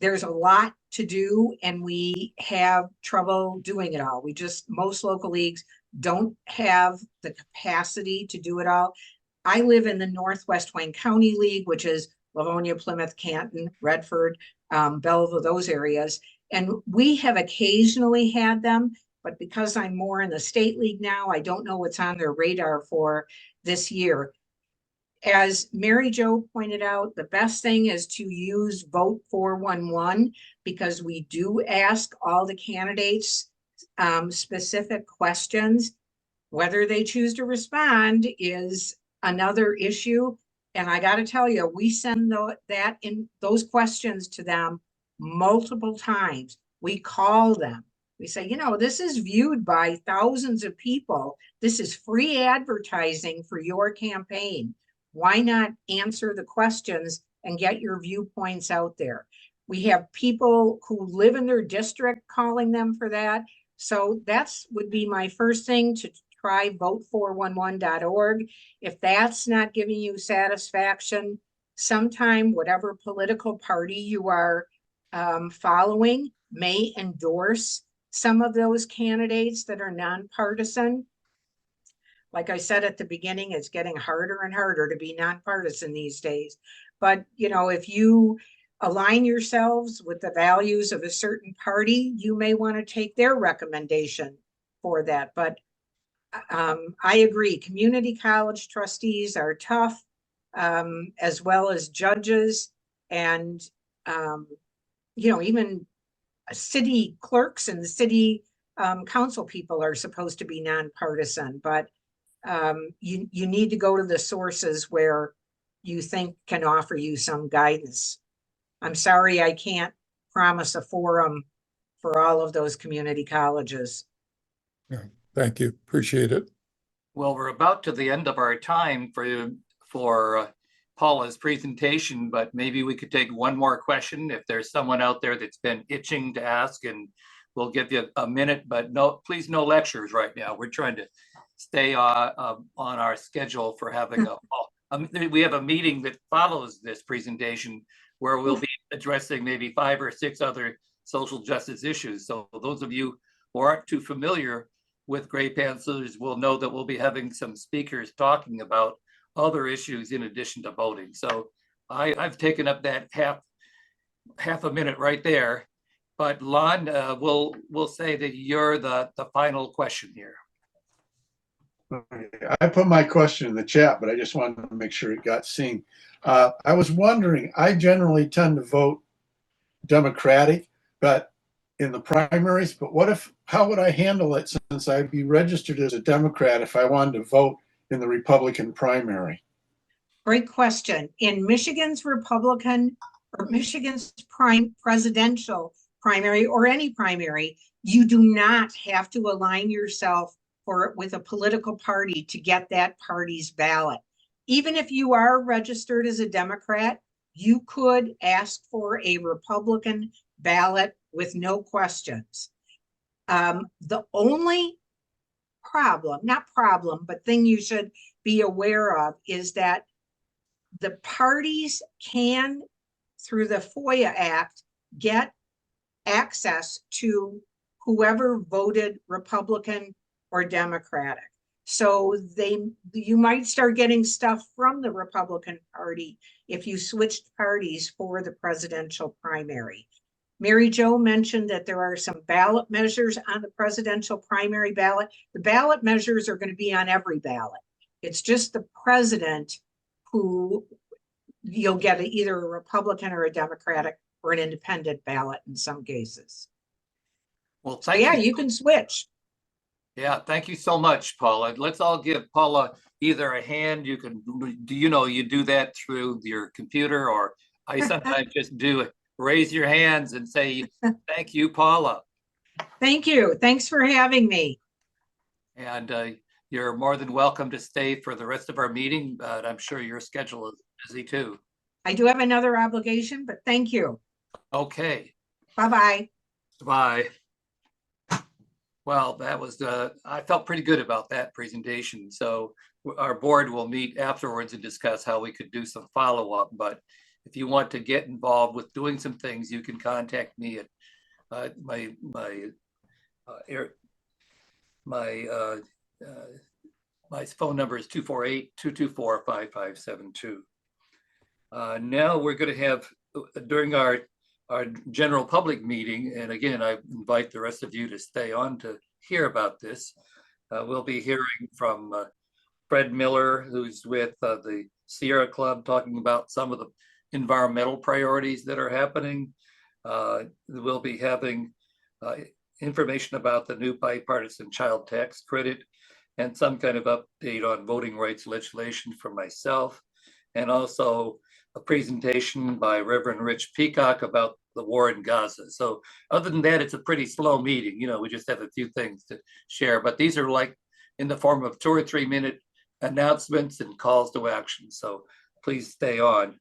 a lot to do, and we have trouble doing it all. Most local leagues don't have the capacity to do it all. I live in the Northwest Wayne County League, which is Livonia, Plymouth, Canton, Redford, Belleville, those areas. And we have occasionally had them, but because I'm more in the state league now, I don't know what's on their radar for this year. As Mary Jo pointed out, the best thing is to use Vote 411 because we do ask all the candidates specific questions. Whether they choose to respond is another issue. And I got to tell you, we send those questions to them multiple times. We call them. We say, this is viewed by thousands of people. This is free advertising for your campaign. Why not answer the questions and get your viewpoints out there? We have people who live in their district calling them for that. So would be my first thing, to try vote411.org. If that's not giving you satisfaction, sometime whatever political party you are following may endorse some of those candidates that are nonpartisan. Like I said at the beginning, it's getting harder and harder to be nonpartisan these days. But, if you align yourselves with the values of a certain party, you may want to take their recommendation for that. But I agree, community college trustees are tough, as well as judges, and even city clerks and the city council people are supposed to be nonpartisan. But you need to go to the sources where you think can offer you some guidance. I'm sorry, I can't promise a forum for all of those community colleges. Yeah, thank you. Appreciate it. Well, we're about to the end of our time for Paula's presentation, but maybe we could take one more question if there's someone out there that's been itching to ask, and we'll give you a minute, but please no lectures right now. We're trying to stay on our schedule for having we have a meeting that follows this presentation where we'll be addressing maybe 5 or 6 other social justice issues. So those of you who aren't too familiar with Gray Panthers will know that we'll be having some speakers talking about other issues in addition to voting. So I've taken up that half a minute right there. But Lon, we'll say that you're the final question here. I put my question in the chat, but I just wanted to make sure it got seen. I was wondering, I generally tend to vote Democratic, but in the primaries, but how would I handle it since I'd be registered as a Democrat if I wanted to vote in the Republican primary? Great question. In Michigan's Republican or Michigan's presidential primary or any primary, you do not have to align yourself with a political party to get that party's ballot. Even if you are registered as a Democrat, you could ask for a Republican ballot with no questions. The only but thing you should be aware of is that the parties can, through the FOIA Act, get access to whoever voted Republican or Democratic. So you might start getting stuff from the Republican Party if you switched parties for the presidential primary. Mary Jo mentioned that there are some ballot measures on the presidential primary ballot. The ballot measures are going to be on every ballot. It's just the president who you'll get either a Republican or a Democratic or an independent ballot in some cases. Well, So thank yeah, you. you can switch. Yeah, thank you so much, Paula. Let's all give Paula either a hand. You can, you do that through your computer, or I sometimes just do it. Raise your hands and say, thank you, Paula. Thank you. Thanks for having me. And you're more than welcome to stay for the rest of our meeting, but I'm sure your schedule is busy too. I do have another obligation, but thank you. Okay. Bye-bye. Bye. Well, that was, I felt pretty good about that presentation. So our board will meet afterwards and discuss how we could do some follow-up. But if you want to get involved with doing some things, you can contact me at my phone number is 248-224-5572. Now we're going to have, during our general public meeting, and again, I invite the rest of you to stay on to hear about this. We'll be hearing from Fred Miller, who's with the Sierra Club, talking about some of the environmental priorities that are happening. We'll be having information about the new bipartisan child tax credit and some kind of update on voting rights legislation from myself, and also a presentation by Reverend Rich Peacock about the war in Gaza. So other than that, it's a pretty slow meeting. We just have a few things to share, but these are like in the form of 2 or 3 minute announcements and calls to action. So please stay on.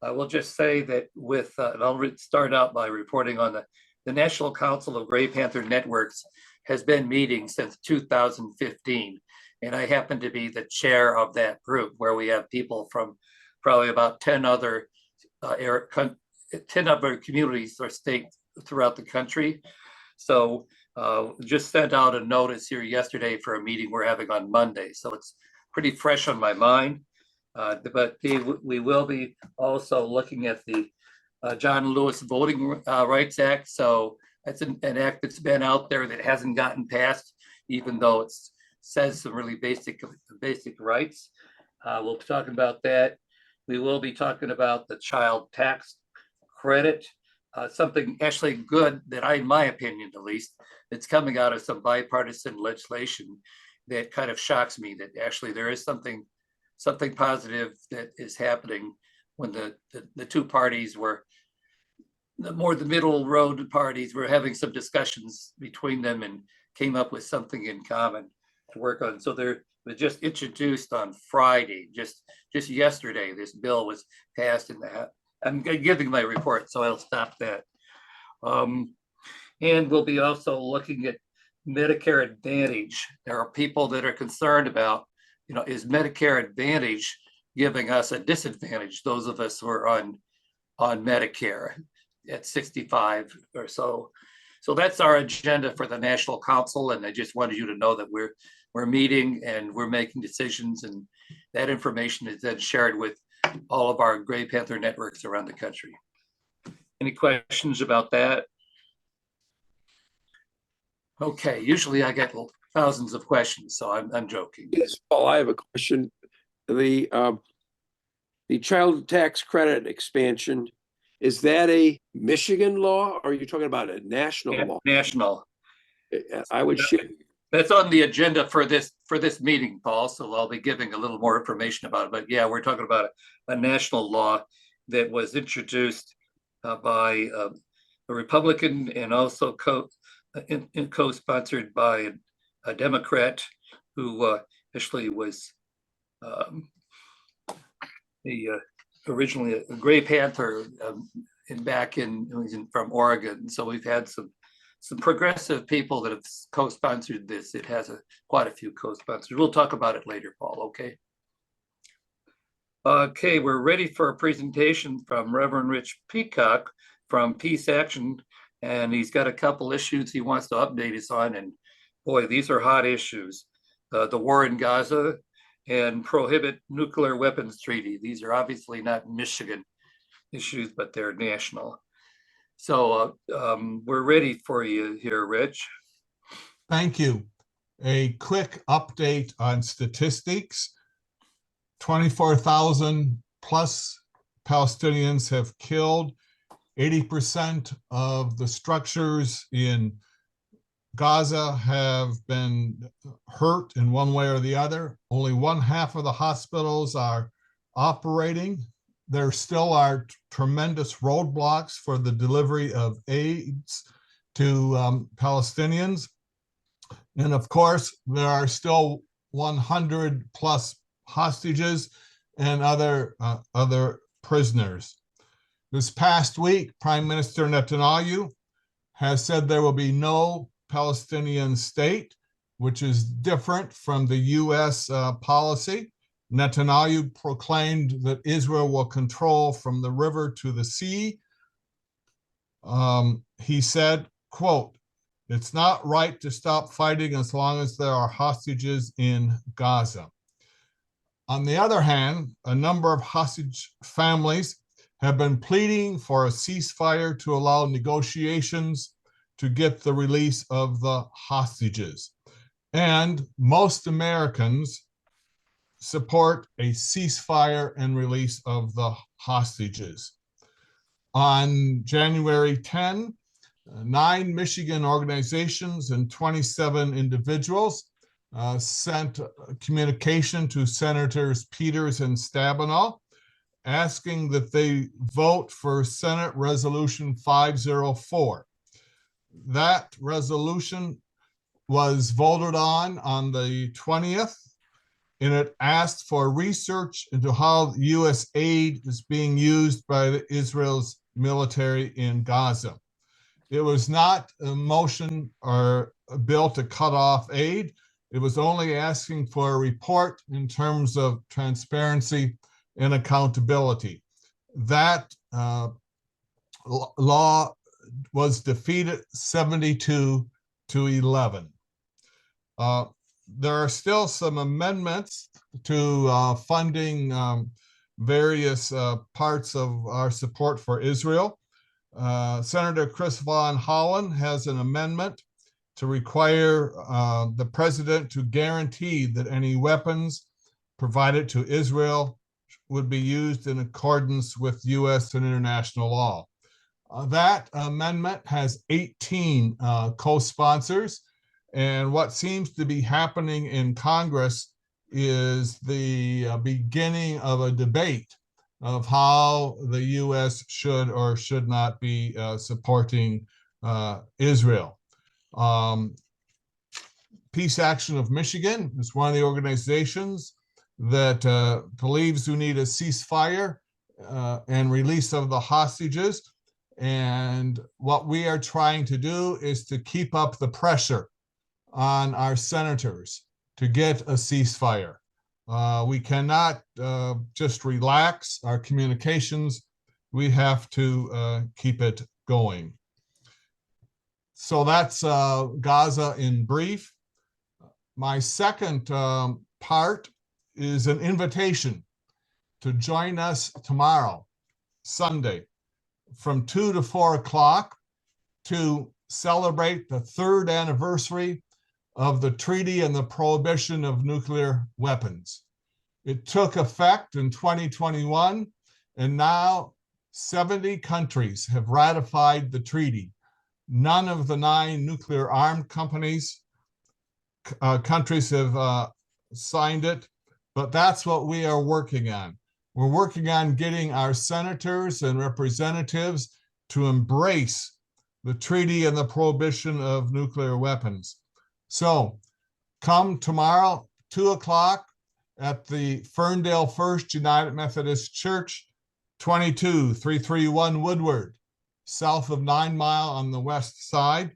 I will just say that and I'll start out by reporting on the National Council of Gray Panther Networks has been meeting since 2015. And I happen to be the chair of that group, where we have people from probably about 10 other communities or states throughout the country. So just sent out a notice here yesterday for a meeting we're having on Monday. So it's pretty fresh on my mind. But we will be also looking at the John Lewis Voting Rights Act. So that's an act that's been out there that hasn't gotten passed, even though it says some really basic rights. We'll be talking about that. We will be talking about the child tax credit, something actually good that in my opinion, at least, it's coming out of some bipartisan legislation that kind of shocks me, that actually there is something positive that is happening when the two parties were the middle road parties were having some discussions between them and came up with something in common to work on. So they're just introduced on Friday, just yesterday. This bill was passed in the House. I'm giving my report, so I'll stop that. And we'll be also looking at Medicare Advantage. There are people that are concerned about, is Medicare Advantage giving us a disadvantage, those of us who are on Medicare at 65 or so. So that's our agenda for the National Council, and I just wanted you to know that we're meeting and we're making decisions, and that information is then shared with all of our Gray Panther networks around the country. Any questions about that? Okay, usually I get thousands of questions, so I'm joking. Yes, Paul, I have a question. The child tax credit expansion, is that a Michigan law or are you talking about a national law? National. I would share. That's on the agenda for this meeting, Paul, so I'll be giving a little more information about it. But yeah, we're talking about a national law that was introduced by a Republican and also co-sponsored by a Democrat who actually was originally a Gray Panther from Oregon. So we've had some progressive people that have co-sponsored this. It has quite a few co-sponsors. We'll talk about it later, Paul, okay? Okay, we're ready for a presentation from Reverend Rich Peacock from Peace Action, and he's got a couple issues he wants to update us on, and boy, these are hot issues. The war in Gaza and prohibit nuclear weapons treaty. These are obviously not Michigan issues, but they're national. So we're ready for you here, Rich. Thank you. A quick update on statistics. 24,000 plus Palestinians have killed. 80% of the structures in Gaza have been hurt in one way or the other. Only 1/2 of the hospitals are operating. There still are tremendous roadblocks for the delivery of aids to Palestinians. And of course, there are still 100 plus hostages and other prisoners. This past week, Prime Minister Netanyahu has said there will be no Palestinian state, which is different from the US policy. Netanyahu proclaimed that Israel will control from the river to the sea. He said, quote, "It's not right to stop fighting as long as there are hostages in Gaza." On the other hand, a number of hostage families have been pleading for a ceasefire to allow negotiations to get the release of the hostages. And most Americans support a ceasefire and release of the hostages. On January 10, 9 Michigan organizations and 27 individuals sent a communication to Senators Peters and Stabenow asking that they vote for Senate Resolution 504. That resolution was voted on the 20th, and it asked for research into how U.S. aid is being used by Israel's military in Gaza. It was not a motion or a bill to cut off aid. It was only asking for a report in terms of transparency and accountability. That law was defeated 72-11. There are still some amendments to funding various parts of our support for Israel. Senator Chris Von Hollen has an amendment to require the president to guarantee that any weapons provided to Israel would be used in accordance with U.S. and international law. That amendment has 18 co-sponsors, and what seems to be happening in Congress is the beginning of a debate of how the U.S. should or should not be supporting Israel. Peace Action of Michigan is one of the organizations that believes we need a ceasefire and release of the hostages. And what we are trying to do is to keep up the pressure on our senators to get a ceasefire. We cannot just relax our communications. We have to keep it going. So that's Gaza in brief. My second part is an invitation to join us tomorrow, Sunday, from 2 to 4 o'clock to celebrate the 3rd anniversary of the Treaty and the Prohibition of Nuclear Weapons. It took effect in 2021, and now 70 countries have ratified the treaty. None of the 9 nuclear armed countries have signed it, but that's what we are working on. We're working on getting our senators and representatives to embrace the treaty and the prohibition of nuclear weapons. So come tomorrow, 2 o'clock at the Ferndale First United Methodist Church, 22331 Woodward, south of 9 Mile on the west side.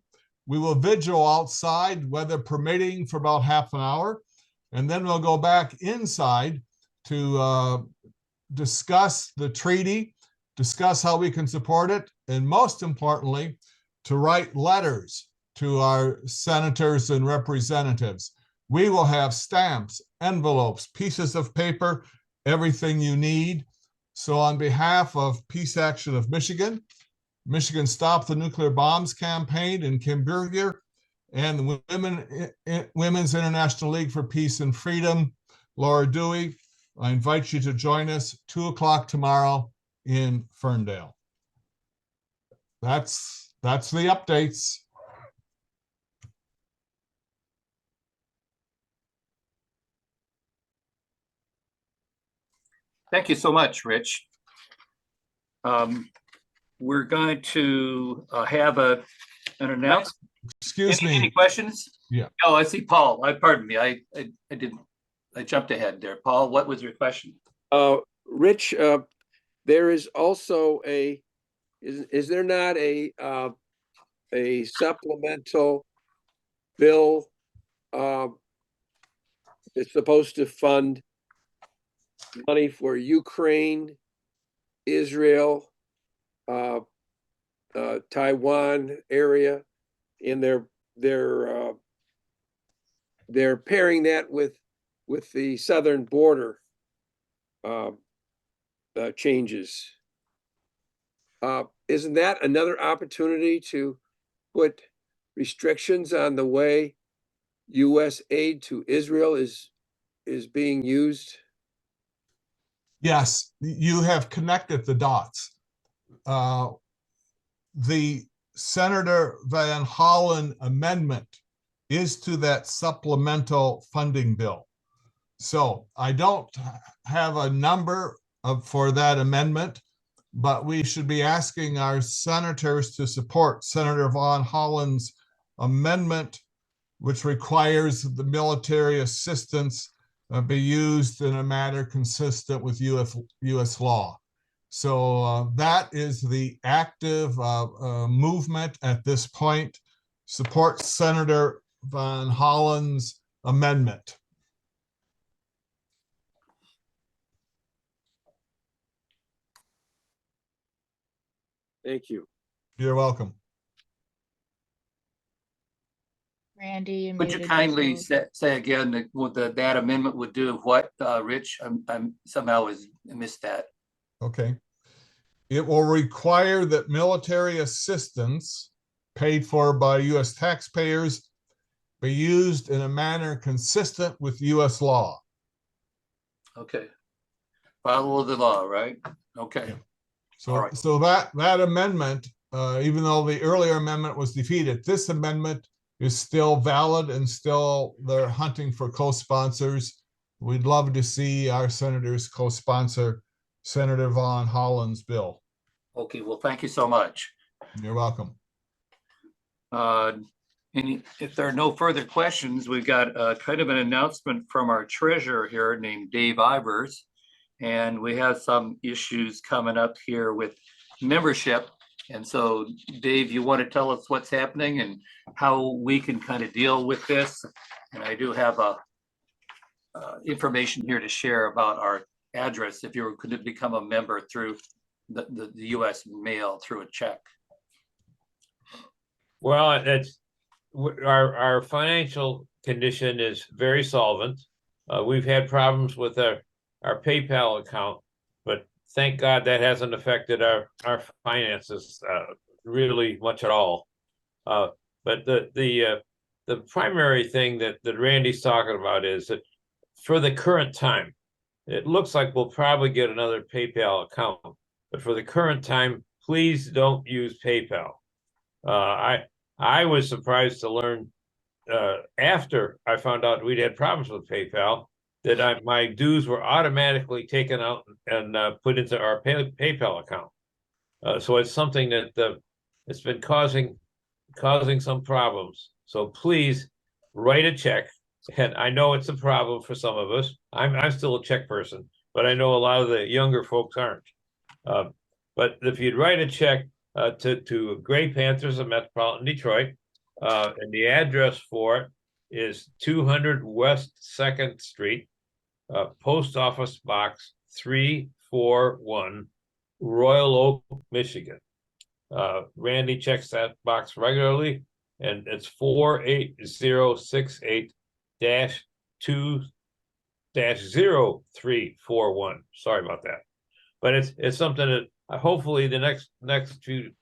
We will vigil outside, weather permitting, for about half an hour, and then we'll go back inside to discuss the treaty, discuss how we can support it, and most importantly, to write letters to our senators and representatives. We will have stamps, envelopes, pieces of paper, everything you need. So on behalf of Peace Action of Michigan, Michigan Stop the Nuclear Bombs campaign in Kimberger, and the Women's International League for Peace and Freedom, Laura Dewey, I invite you to join us 2 o'clock tomorrow in Ferndale. That's the updates. Thank you so much, Rich. We're going to have an announcement. Excuse Any me. questions? Yeah. Oh, I see Paul. Pardon me. I jumped ahead there. Paul, what was your question? Rich, there is also is there not a supplemental bill that's supposed to fund money for Ukraine, Israel, Taiwan area, and they're pairing that with the southern border changes. Isn't that another opportunity to put restrictions on the way U.S. aid to Israel is being used? Yes, you have connected the dots. The Senator Van Hollen amendment is to that supplemental funding bill. So I don't have a number for that amendment, but we should be asking our senators to support Senator Van Hollen's amendment, which requires the military assistance be used in a manner consistent with U.S. law. So that is the active movement at this point. Support Senator Van Hollen's amendment. Thank you. You're welcome. Randy, you Would you muted kindly yourself. say again that what that amendment would do what, Rich? I'm somehow missed that. Okay. It will require that military assistance paid for by U.S. taxpayers be used in a manner consistent with U.S. law. Okay. Follow the law, right? Okay. Yeah. All right. So that amendment, even though the earlier amendment was defeated, this amendment is still valid and still they're hunting for co-sponsors. We'd love to see our senators co-sponsor Senator Van Hollen's bill. Okay, well, thank you so much. You're welcome. If there are no further questions, we've got kind of an announcement from our treasurer here named Dave Ivers. And we have some issues coming up here with membership. And so, Dave, you want to tell us what's happening and how we can kind of deal with this? And I do have a information here to share about our address if you were going to become a member through the US mail through a check. Well, our financial condition is very solvent. We've had problems with our PayPal account, but thank God that hasn't affected our finances really much at all. But the primary thing that Randy's talking about is that for the current time, it looks like we'll probably get another PayPal account, but for the current time, please don't use PayPal. I was surprised to learn after I found out we'd had problems with PayPal that my dues were automatically taken out and put into our PayPal account. So it's something that it's been causing some problems. So please write a check. And I know it's a problem for some of us. I'm still a check person, but I know a lot of the younger folks aren't. But if you'd write a check to Gray Panthers of Metropolitan Detroit, and the address for it is 200 West 2nd Street, Post Office Box 341, Royal Oak, Michigan. Randy checks that box regularly, and it's 48068-2-0341. Sorry about that, but it's something that hopefully the next few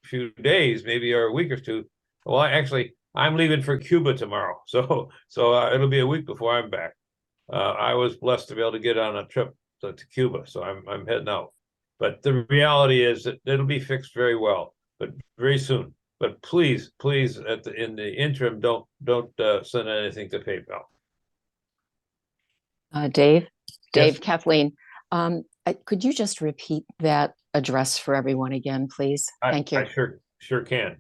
days, maybe or a week or two. Well, actually, I'm leaving for Cuba tomorrow, so it'll be a week before I'm back. I was blessed to be able to get on a trip to Cuba, so I'm heading out. But the reality is that it'll be fixed very well, but very soon. But please, in the interim, don't send anything to PayPal. Dave, Yes. Kathleen, could you just repeat that address for everyone again, please? Thank you. I sure can.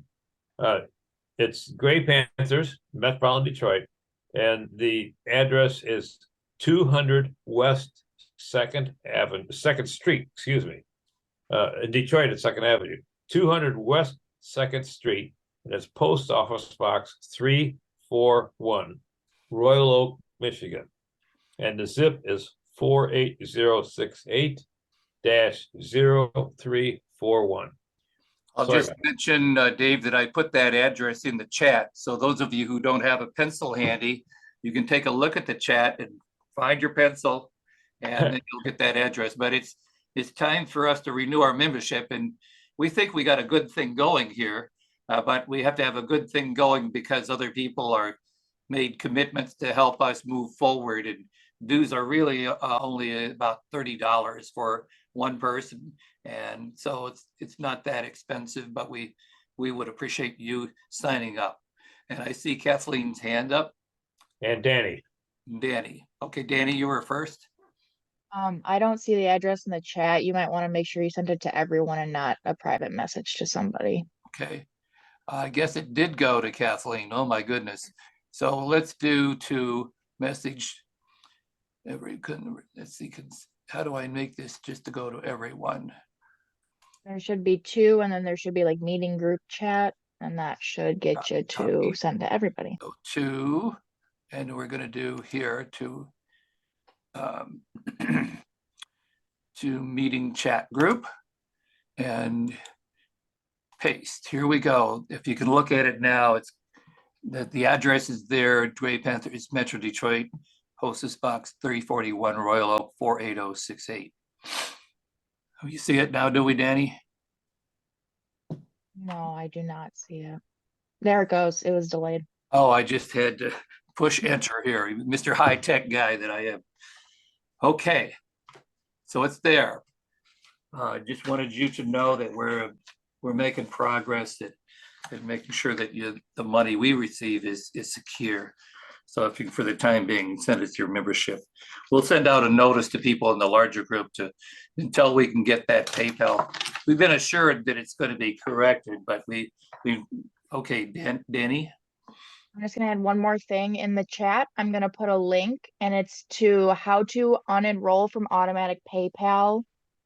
It's Gray Panthers, Metropolitan Detroit, and the address is 200 West 2nd Street, excuse me. In Detroit at 2nd Avenue, 200 West 2nd Street, and it's Post Office Box 341, Royal Oak, Michigan. And the zip is 48068-0341. I'll Sorry just mention, Dave, that I put that address in the chat. So those of you who don't have a pencil handy, you can take a look at the chat and find your pencil, and then you'll get that address. But it's time for us to renew our membership, and we think we got a good thing going here, but we have to have a good thing going because other people are made commitments to help us move forward, and dues are really only about $30 for one person, and so it's not that expensive, but we would appreciate you signing up. And I see Kathleen's hand up. And Danny. Okay, Danny, you were first. I don't see the address in the chat. You might want to make sure you send it to everyone and not a private message to somebody. Okay, I guess it did go to Kathleen. Oh my goodness. So let's do to message let's see, how do I make this just to go to everyone? There should be two, and then there should be like meeting group chat, and that should get you to send to everybody. So two, and we're going to do here to to meeting chat group and paste. Here we go. If you can look at it now, it's that the address is there. Gray Panthers, Metro Detroit, Hostess Box 341, Royal Oak 48068. You see it now, do we, Danny? No, I do not see it. There it goes. It was delayed. Oh, I just had to push enter here, Mr. High Tech guy that I am. Okay, so it's there. Just wanted you to know that we're making progress at making sure that the money we receive is secure. So if you, for the time being, send us your membership. We'll send out a notice to people in the larger group until we can get that PayPal. We've been assured that it's going to be corrected, but okay, Danny. I'm just gonna add one more thing in the chat. I'm gonna put a link, and it's to how to unenroll from automatic PayPal,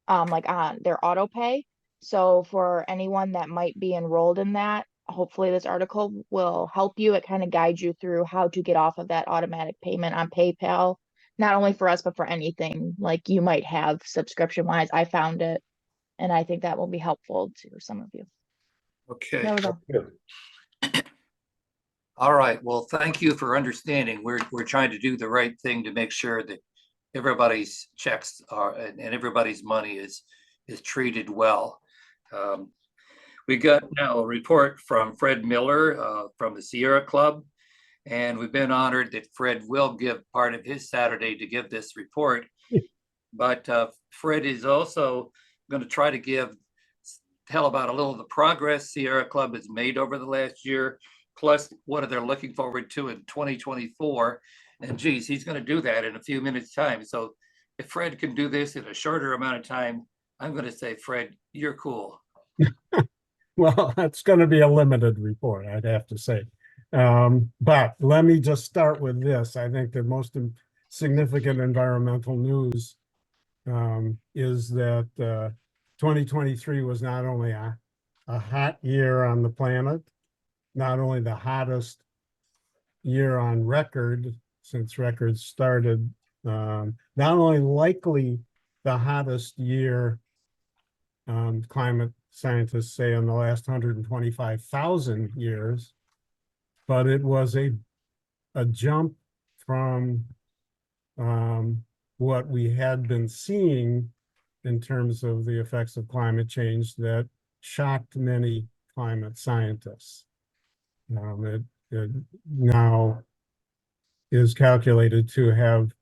like on their auto pay. So for anyone that might be enrolled in that, hopefully this article will help you. It kind of guides you through how to get off of that automatic payment on PayPal not only for us, but for anything like you might have subscription wise. I found it, and I think that will be helpful to some of you. Okay. That was all. All right. Well, thank you for understanding. We're trying to do the right thing to make sure that everybody's checks are and everybody's money is treated well. We got now a report from Fred Miller from the Sierra Club, and we've been honored that Fred will give part of his Saturday to give this report. But Fred is also going to try to tell about a little of the progress Sierra Club has made over the last year, plus what they're looking forward to in 2024. And geez, he's going to do that in a few minutes' time. So if Fred can do this in a shorter amount of time, I'm going to say, Fred, you're cool. Well, it's going to be a limited report, I'd have to say. But let me just start with this. I think the most significant environmental news is that 2023 was not only a hot year on the planet, not only the hottest year on record since records started, not only likely the hottest year, climate scientists say, in the last 125,000 years, but it was a jump from what we had been seeing in terms of the effects of climate change that shocked many climate scientists. It now is calculated to have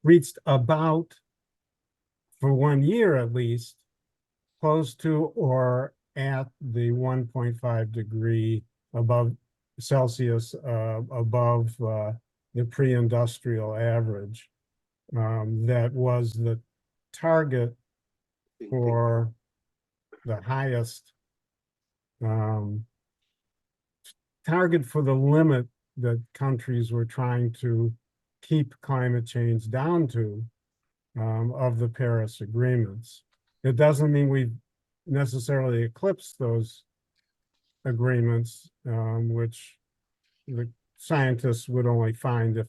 reached about, for 1 year at least, close to or at the 1.5 degree above Celsius above the pre-industrial average. That was the target for the highest target for the limit that countries were trying to keep climate change down to of the Paris agreements. It doesn't mean we've necessarily eclipsed those agreements, which the scientists would only find if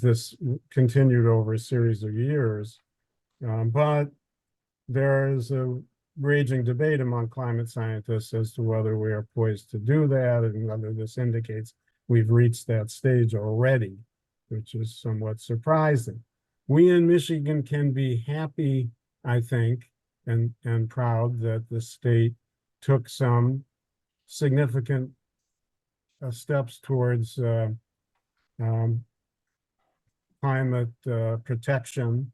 this continued over a series of years. But there is a raging debate among climate scientists as to whether we are poised to do that and whether this indicates we've reached that stage already, which is somewhat surprising. We in Michigan can be happy, I think, and proud that the state took some significant steps towards climate protection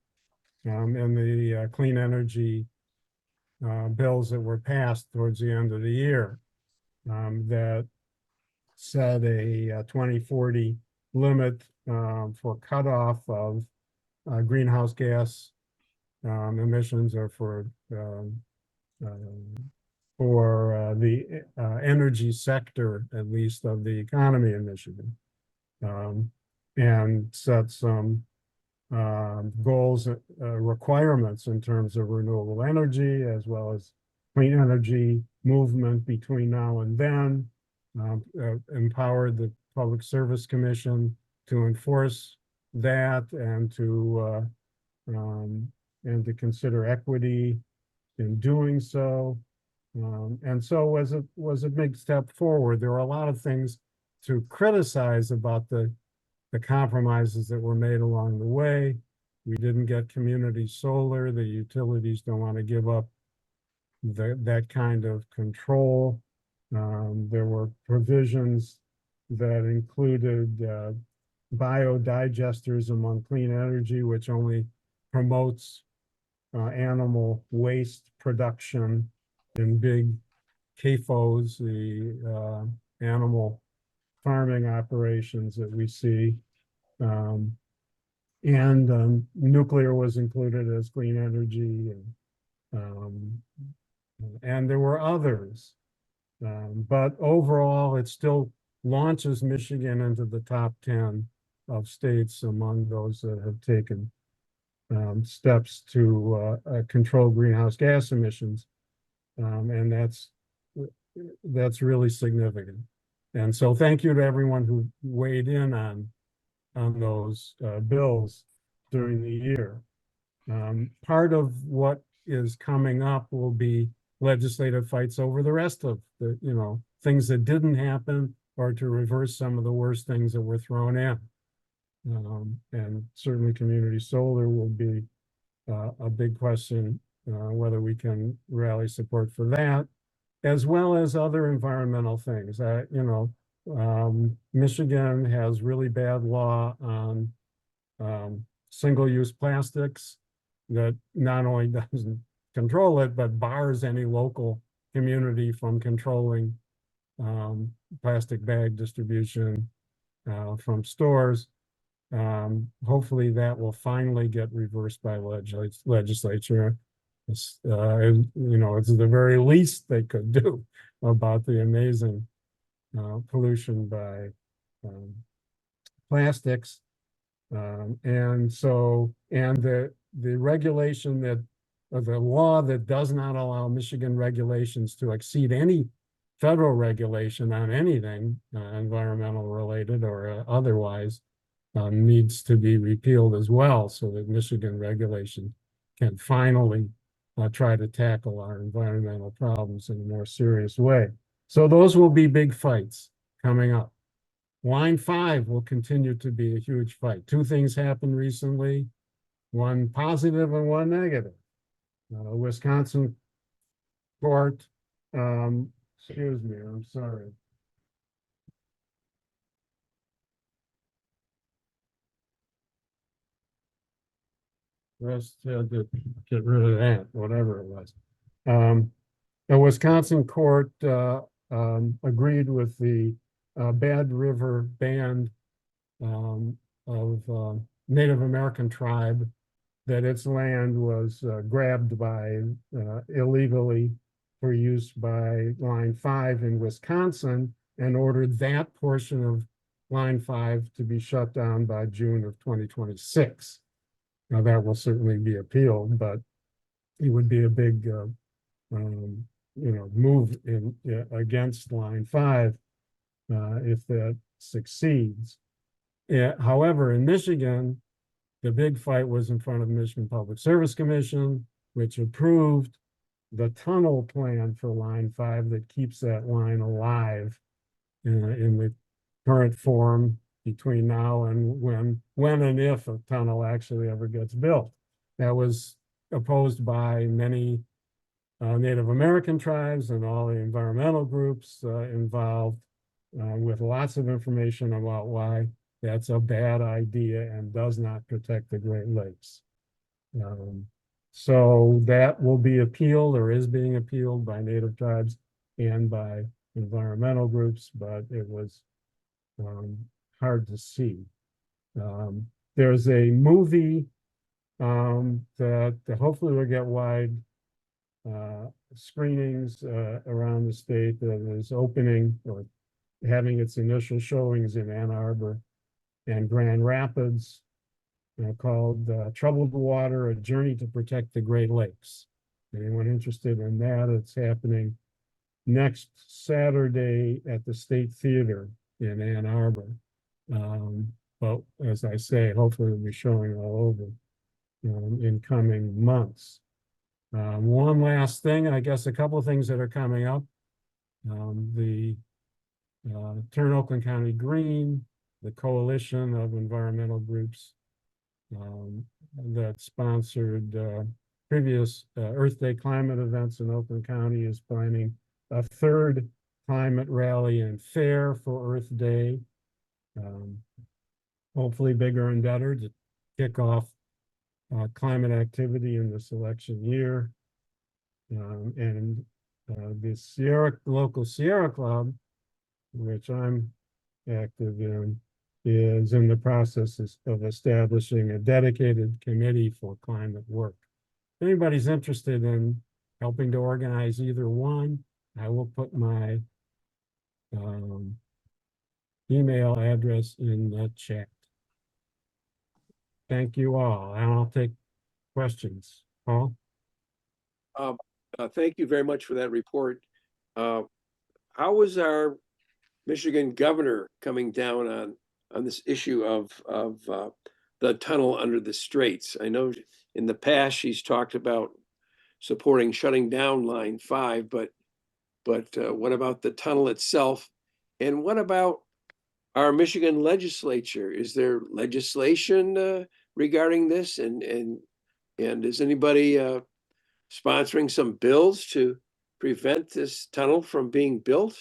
in the clean energy bills that were passed towards the end of the year that set a 2040 limit for cutoff of greenhouse gas emissions, or for the energy sector, at least, of the economy in Michigan, and set some goals, requirements in terms of renewable energy, as well as clean energy movement between now and then, empowered the Public Service Commission to enforce that and to consider equity in doing so. And so was a big step forward. There were a lot of things to criticize about the compromises that were made along the way. We didn't get community solar. The utilities don't want to give up that kind of control. There were provisions that included biodigesters among clean energy, which only promotes animal waste production in big CAFOs, the animal farming operations that we see. And nuclear was included as clean energy, and there were others. But overall, it still launches Michigan into the top 10 of states among those that have taken steps to control greenhouse gas emissions. And that's really significant. And so thank you to everyone who weighed in on on those bills during the year. Part of what is coming up will be legislative fights over the rest of the, things that didn't happen, or to reverse some of the worst things that were thrown in. And certainly community solar will be a big question, whether we can rally support for that, as well as other environmental things. Michigan has really bad law on single-use plastics that not only doesn't control it, but bars any local community from controlling plastic bag distribution from stores. Hopefully that will finally get reversed by legislature. It's the very least they could do about the amazing pollution by plastics. And the regulation or the law that does not allow Michigan regulations to exceed any federal regulation on anything environmental related or otherwise needs to be repealed as well, so that Michigan regulation can finally try to tackle our environmental problems in a more serious way. So those will be big fights coming up. Line 5 will continue to be a huge fight. Two things happened recently, one positive and one negative. Wisconsin court, excuse me, I'm sorry. Just had to get rid of that, whatever it was. The Wisconsin court agreed with the Bad River Band of Native American tribe that its land was grabbed by illegally for use by Line 5 in Wisconsin, and ordered that portion of Line 5 to be shut down by June of 2026. Now that will certainly be appealed, but it would be a big move against Line 5 if that succeeds. However, in Michigan, the big fight was in front of the Michigan Public Service Commission, which approved the tunnel plan for Line 5 that keeps that line alive in the current form between now and when and if a tunnel actually ever gets built. That was opposed by many Native American tribes and all the environmental groups involved, with lots of information about why that's a bad idea and does not protect the Great Lakes. So that will be appealed, or is being appealed, by Native tribes and by environmental groups, but it was hard to see. There's a movie that hopefully will get wide screenings around the state, that is opening or having its initial showings in Ann Arbor and Grand Rapids, called Troubled Water, A Journey to Protect the Great Lakes. Anyone interested in that? It's happening next Saturday at the State Theater in Ann Arbor. But as I say, hopefully we'll be showing all over in coming months. One last thing, I guess a couple of things that are coming up. The Turn Oakland County Green, the coalition of environmental groups that sponsored previous Earth Day climate events in Oakland County, is planning a third climate rally and fair for Earth Day. Hopefully bigger and better to kick off climate activity in this election year. And the local Sierra Club, which I'm active in, is in the process of establishing a dedicated committee for climate work. If anybody's interested in helping to organize either one, I will put my email address in the chat. Thank you all, and I'll take questions. Paul? Thank you very much for that report. How is our Michigan governor coming down on this issue of the tunnel under the straits. I know in the past she's talked about supporting shutting down Line 5, but what about the tunnel itself? And what about our Michigan legislature? Is there legislation regarding this? And is anybody sponsoring some bills to prevent this tunnel from being built?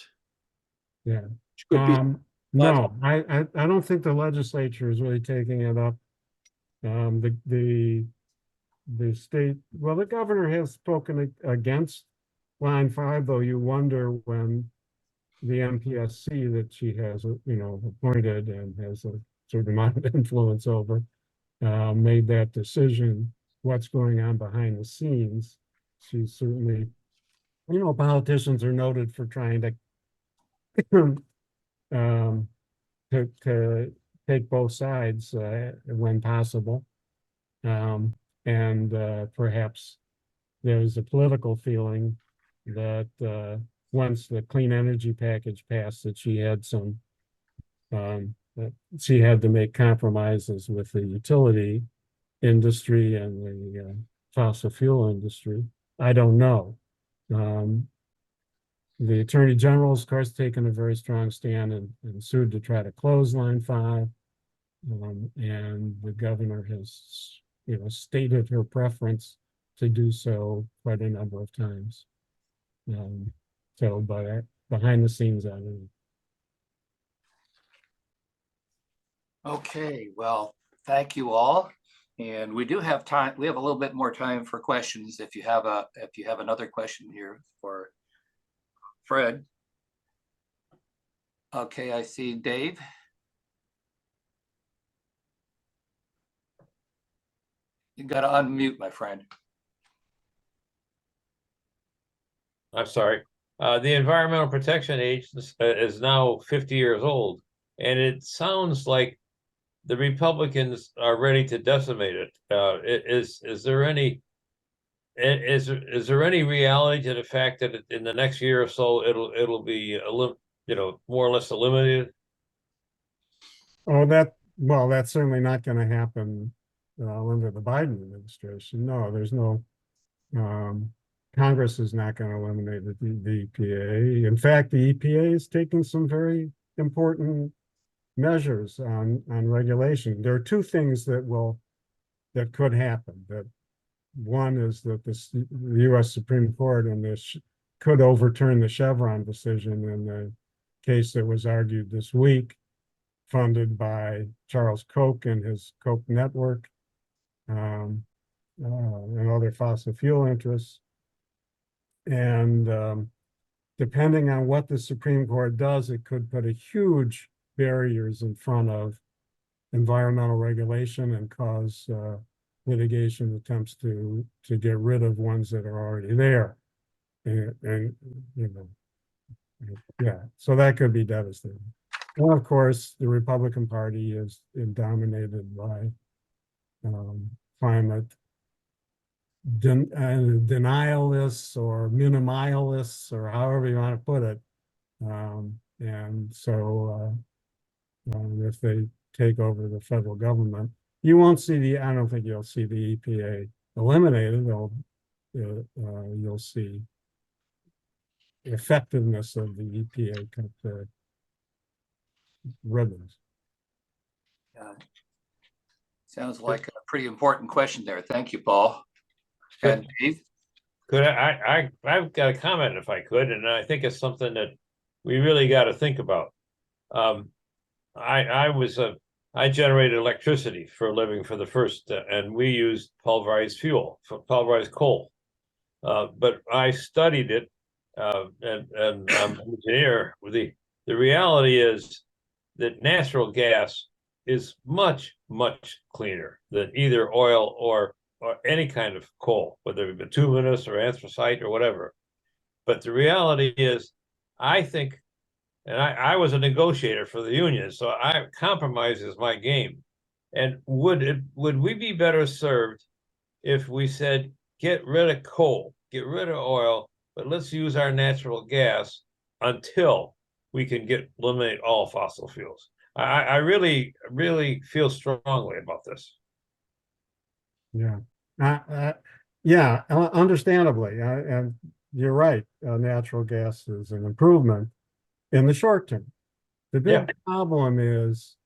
Yeah. Which could be No, I don't think the legislature is really taking it up. The state, well, the governor has spoken against Line 5, though you wonder when the MPSC that she has, appointed and has a certain amount of influence over, made that decision, what's going on behind the scenes. She's certainly, politicians are noted for trying to to take both sides when possible. And perhaps there's a political feeling that once the clean energy package passed, that she had that she had to make compromises with the utility industry and the fossil fuel industry. I don't know. The Attorney General has, of course, taken a very strong stand and sued to try to close Line 5. And the governor has, stated her preference to do so quite a number of times. But behind the scenes, I don't know. Okay, well, thank you all. And we do have time. We have a little bit more time for questions if you have another question here for Fred. Okay, I see Dave. You got to unmute, my friend. I'm sorry. The Environmental Protection Agency is now 50 years old, and it sounds like the Republicans are ready to decimate it. Is there any reality to the fact that in the next year or so it'll be more or less eliminated? Oh, that's certainly not going to happen under the Biden administration. No, there's no. Congress is not going to eliminate the EPA. In fact, the EPA is taking some very important measures on regulation. There are two things that could happen. That one is that the U.S. Supreme Court and this could overturn the Chevron decision in the case that was argued this week, funded by Charles Koch and his Koch network, and other fossil fuel interests. And depending on what the Supreme Court does, it could put a huge barriers in front of environmental regulation and cause litigation attempts to get rid of ones that are already there. And yeah, so that could be devastating. And of course, the Republican Party is dominated by climate denialists or minimalists, or however you want to put it. And so if they take over the federal government, you won't see I don't think you'll see the EPA eliminated. You'll see the effectiveness of the EPA cut to ribbons. Sounds like a pretty important question there. Thank you, Paul. And Dave? Could I've got a comment if I could, and I think it's something that we really got to think about. I generated electricity for a living for the first, and we used pulverized fuel, pulverized coal. But I studied it, and I'm an engineer. The reality is that natural gas is much, much cleaner than either oil or any kind of coal, whether it be bituminous or anthracite or whatever. But the reality is, I think, and I was a negotiator for the union, so compromise is my game. And would we be better served if we said, get rid of coal, get rid of oil, but let's use our natural gas until we can eliminate all fossil fuels? I really, really feel strongly about this. Yeah. Yeah, understandably, and you're right, natural gas is an improvement in the short term. The Yeah. big problem is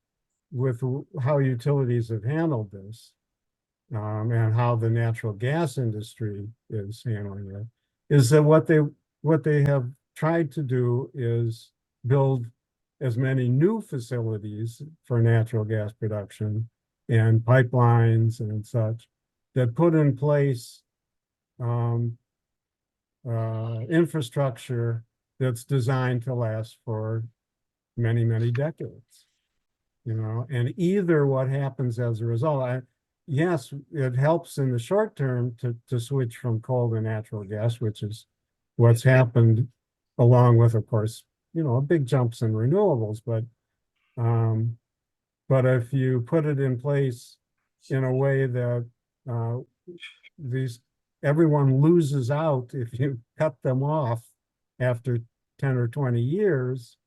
with how utilities have handled this, and how the natural gas industry is handling it, is that what they have tried to do is build as many new facilities for natural gas production and pipelines and such that put in place infrastructure that's designed to last for many, many decades. And either what happens as a result, yes, it helps in the short term to switch from coal to natural gas, which is what's happened, along with, of course, big jumps in renewables. But if you put it in place in a way that uh, these everyone loses out if you cut them off after 10 or 20 years,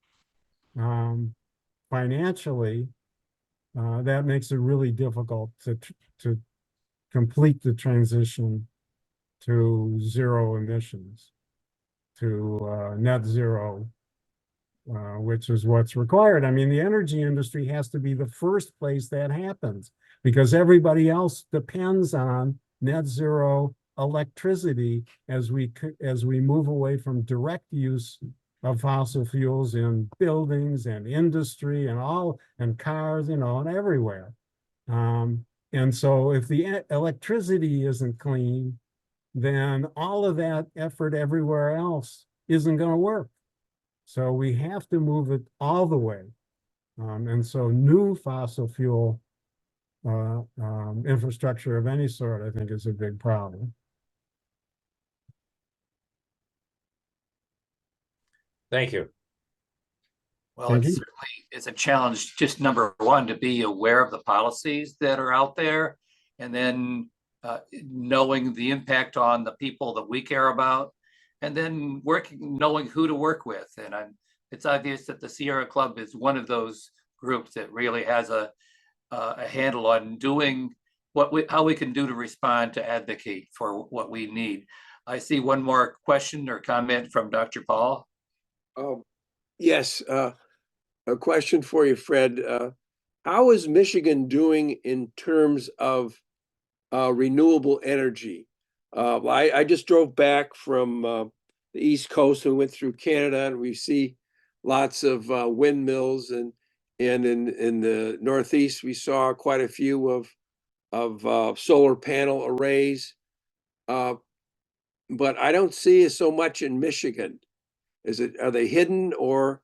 financially, that makes it really difficult to complete the transition to zero emissions, to net zero, which is what's required. I mean, the energy industry has to be the first place that happens because everybody else depends on net zero electricity as we move away from direct use of fossil fuels in buildings and industry and cars, and everywhere. And so if the electricity isn't clean, then all of that effort everywhere else isn't going to work. So we have to move it all the way. And so new fossil fuel infrastructure of any sort, I think, is a big problem. Thank you. Well, Thank it you. certainly is a challenge, just number one, to be aware of the policies that are out there, and then knowing the impact on the people that we care about, and then knowing who to work with. And it's obvious that the Sierra Club is one of those groups that really has a handle on doing how we can do to respond, to advocate for what we need. I see one more question or comment from Dr. Paul. Yes, a question for you, Fred. How is Michigan doing in terms of renewable energy? I just drove back from the East Coast and went through Canada, and we see lots of windmills, and in the Northeast we saw quite a few of solar panel arrays, but I don't see so much in Michigan. Are they hidden, or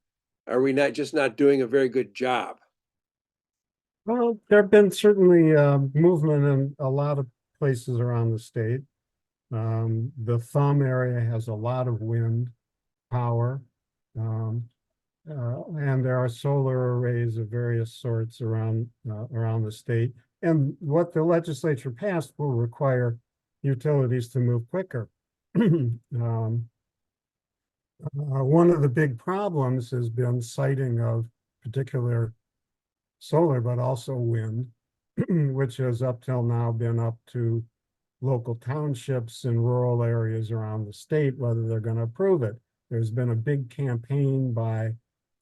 are we just not doing a very good job? Well, there have been certainly movement in a lot of places around the state. The Thumb area has a lot of wind power. And there are solar arrays of various sorts around the state. And what the legislature passed will require utilities to move quicker. One of the big problems has been siting of particular solar, but also wind, which has up till now been up to local townships in rural areas around the state, whether they're going to approve it. There's been a big campaign by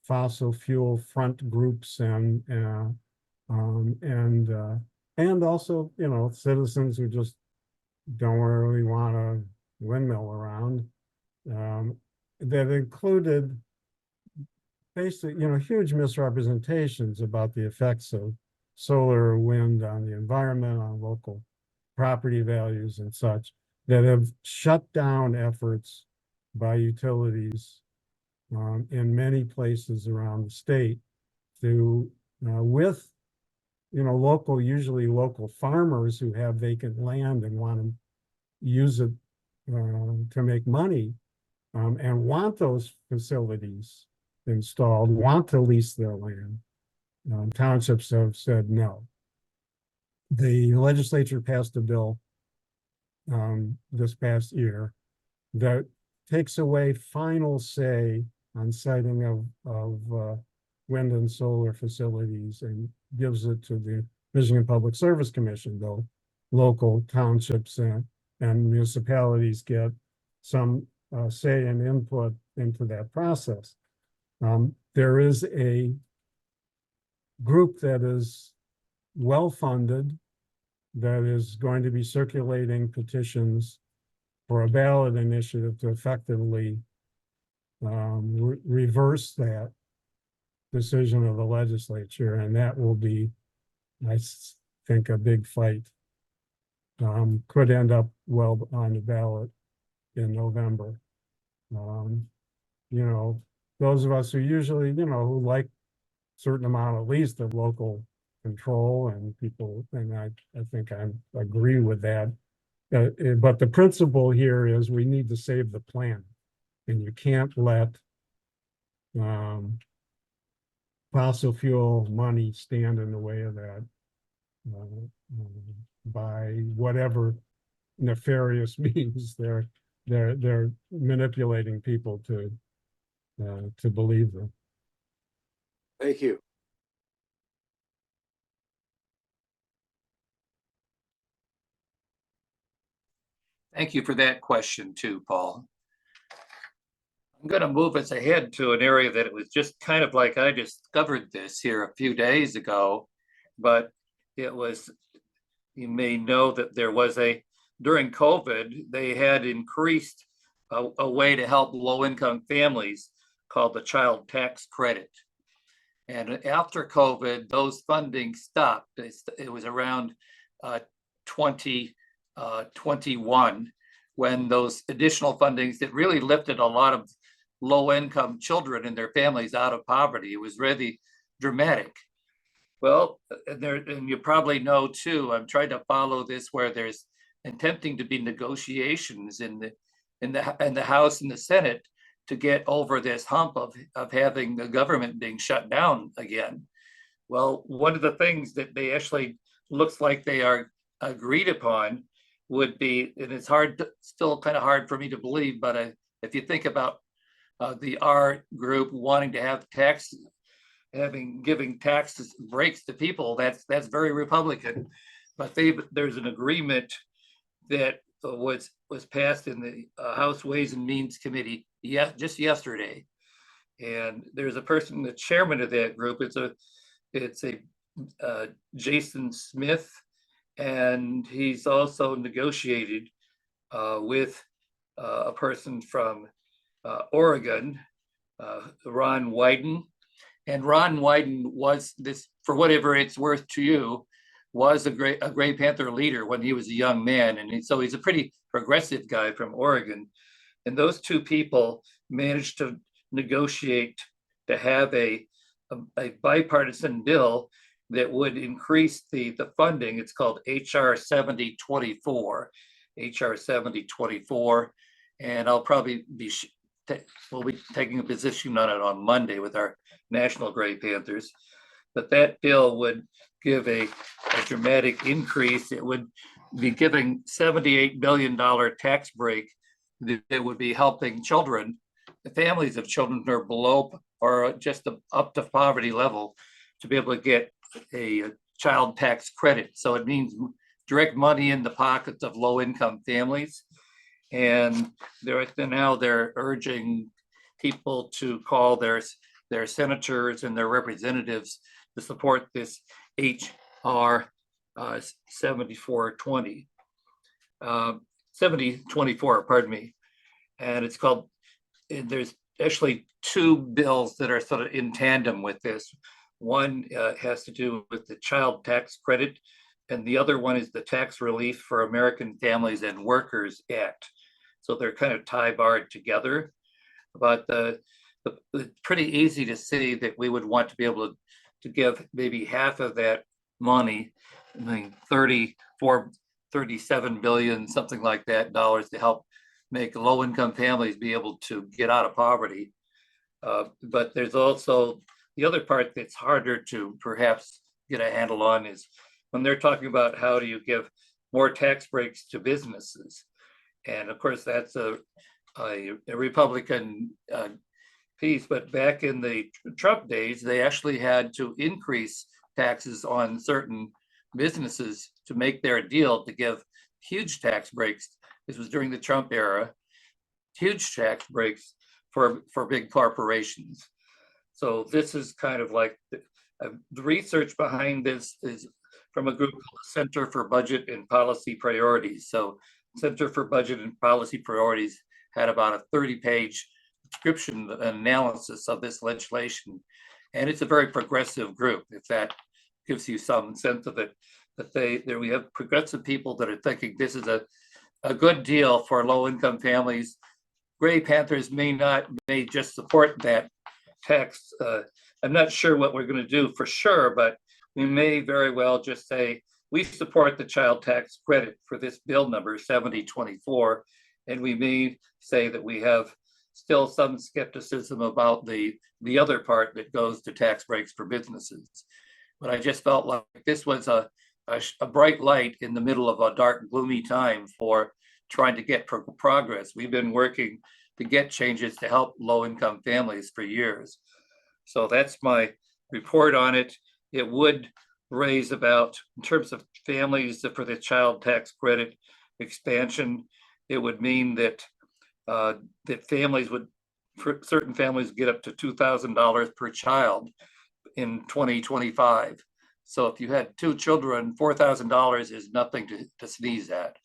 fossil fuel front groups and also, citizens who just don't really want a windmill around, that included basically, huge misrepresentations about the effects of solar or wind on the environment, on local property values and such, that have shut down efforts by utilities in many places around the state to, with, usually local farmers who have vacant land and want to use it to make money, and want those facilities installed, want to lease their land. Townships have said no. The legislature passed a bill this past year that takes away final say on siting of wind and solar facilities and gives it to the Michigan Public Service Commission, though local townships and municipalities get some say and input into that process. There is a group that is well-funded that is going to be circulating petitions for a ballot initiative to effectively reverse that decision of the legislature, and that will be, I think, a big fight. Could end up well on the ballot in November. You know, those of us who usually, you know, who like certain amount at least of local control and people, and I think I agree with that. But the principle here is we need to save the planet, and you can't let fossil fuel money stand in the way of that by whatever nefarious means they're manipulating people to believe them. Thank you. Thank you for that question too, Paul. I'm going to move us ahead to an area that it was just kind of like I discovered this here a few days ago, but it was, you may know that there was during COVID, they had increased a way to help low-income families called the child tax credit. And after COVID, those funding stopped. It was around 2021 when those additional fundings that really lifted a lot of low-income children and their families out of poverty. It was really dramatic. Well, and you probably know too, I'm trying to follow this where there's attempting to be negotiations in the House and the Senate to get over this hump of having the government being shut down again. Well, one of the things that they actually looks like they are agreed upon would be, and it's still kind of hard for me to believe, but if you think about the R group wanting to have giving tax breaks to people, that's very Republican. But there's an agreement that was passed in the House Ways and Means Committee just yesterday, and there's a person, the chairman of that group. It's a Jason Smith, and he's also negotiated with a person from Oregon, Ron Wyden. And Ron Wyden was this, for whatever it's worth to you, was a Gray Panther leader when he was a young man. And so he's a pretty progressive guy from Oregon. And those two people managed to negotiate to have a bipartisan bill that would increase the funding. It's called HR 7024, HR 7024. And I'll probably we'll be taking a position on it on Monday with our National Gray Panthers. But that bill would give a dramatic increase. It would be giving $78 billion tax break that would be helping children, the families of children who are below or just up to poverty level, to be able to get a child tax credit. So it means direct money in the pockets of low-income families. And now they're urging people to call their senators and their representatives to support this HR 7024, pardon me. And it's called, there's actually two bills that are sort of in tandem with this. One has to do with the child tax credit, and the other one is the Tax Relief for American Families and Workers Act. So they're kind of tie-barred together. But it's pretty easy to see that we would want to be able to give maybe half of that money, I mean, 37 billion, something like that, dollars, to help make low-income families be able to get out of poverty. But there's also the other part that's harder to perhaps get a handle on is when they're talking about how do you give more tax breaks to businesses. And of course, that's a Republican piece, but back in the Trump days, they actually had to increase taxes on certain businesses to make their deal to give huge tax breaks. This was during the Trump era, huge tax breaks for big corporations. So this is kind of like the research behind this is from a group called the Center for Budget and Policy Priorities. So Center for Budget and Policy Priorities had about a 30-page description and analysis of this legislation. And it's a very progressive group, if that gives you some sense of it. That we have progressive people that are thinking this is a good deal for low-income families. Gray Panthers may just support that text. I'm not sure what we're going to do for sure, but we may very well just say we support the child tax credit for this bill number 7024, and we may say that we have still some skepticism about the other part that goes to tax breaks for businesses. But I just felt like this was a bright light in the middle of a dark, gloomy time for trying to get progress. We've been working to get changes to help low-income families for years. So that's my report on it. It would raise about, in terms of families for the child tax credit expansion, it would mean that that families would, for certain families, get up to $2,000 per child in 2025. So if you had 2 children, $4,000 is nothing to sneeze at.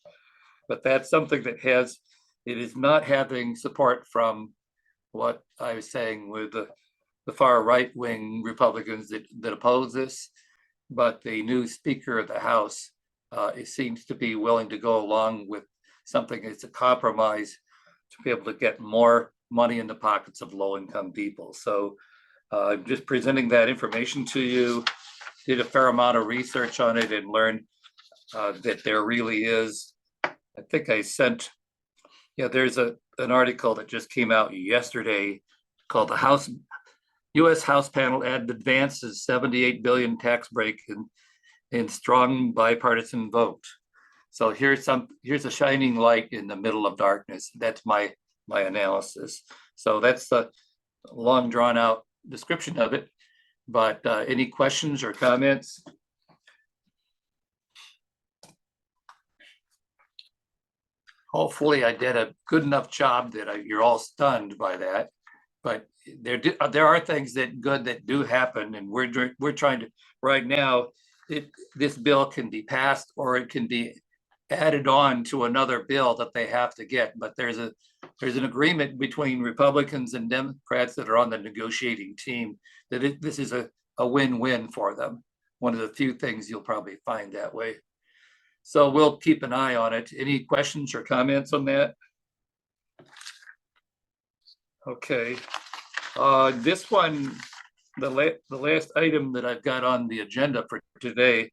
But that's something that it is not having support from what I was saying with the far right-wing Republicans that oppose this. But the new Speaker of the House, it seems to be willing to go along with something that's a compromise to be able to get more money in the pockets of low-income people. So I'm just presenting that information to you. Did a fair amount of research on it and learned that there really is, I think I sent, there's an article that just came out yesterday called the U.S. House panel advances 78 billion tax break in strong bipartisan vote. So here's a shining light in the middle of darkness. That's my analysis. So that's the long drawn out description of it. But any questions or comments? Hopefully I did a good enough job that you're all stunned by that. But there are things that do happen, and we're trying to right now. This bill can be passed or it can be added on to another bill that they have to get. But there's an agreement between Republicans and Democrats that are on the negotiating team that this is a win-win for them. One of the few things you'll probably find that way. So we'll keep an eye on it. Any questions or comments on that? Okay. This one, the last item that I've got on the agenda for today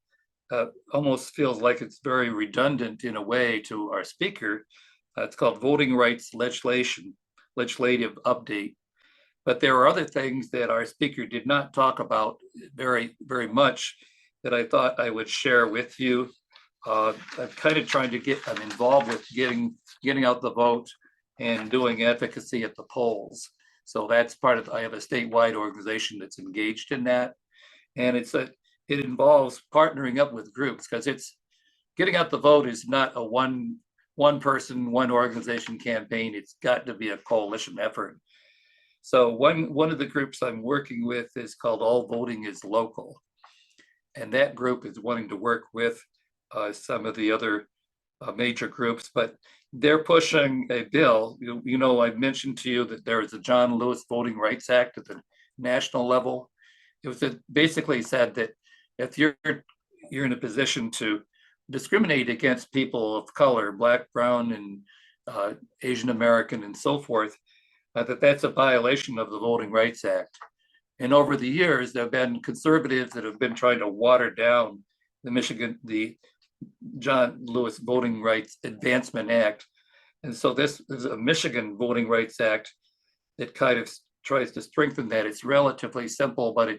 almost feels like it's very redundant in a way to our speaker. It's called Voting Rights Legislative Update. But there are other things that our speaker did not talk about very, very much that I thought I would share with you. I'm kind of trying to I'm involved with getting out the vote and doing advocacy at the polls. So that's part of, I have a statewide organization that's engaged in that. And it involves partnering up with groups, because getting out the vote is not a one person, one organization campaign. It's got to be a coalition effort. So one of the groups I'm working with is called All Voting is Local. And that group is wanting to work with some of the other major groups, but they're pushing a bill. I've mentioned to you that there is a John Lewis Voting Rights Act at the national level. It was basically said that if you're in a position to discriminate against people of color, Black, brown, and Asian American, and so forth, that's a violation of the Voting Rights Act. And over the years, there have been conservatives that have been trying to water down the John Lewis Voting Rights Advancement Act. And so this is a Michigan Voting Rights Act that kind of tries to strengthen that. It's relatively simple, but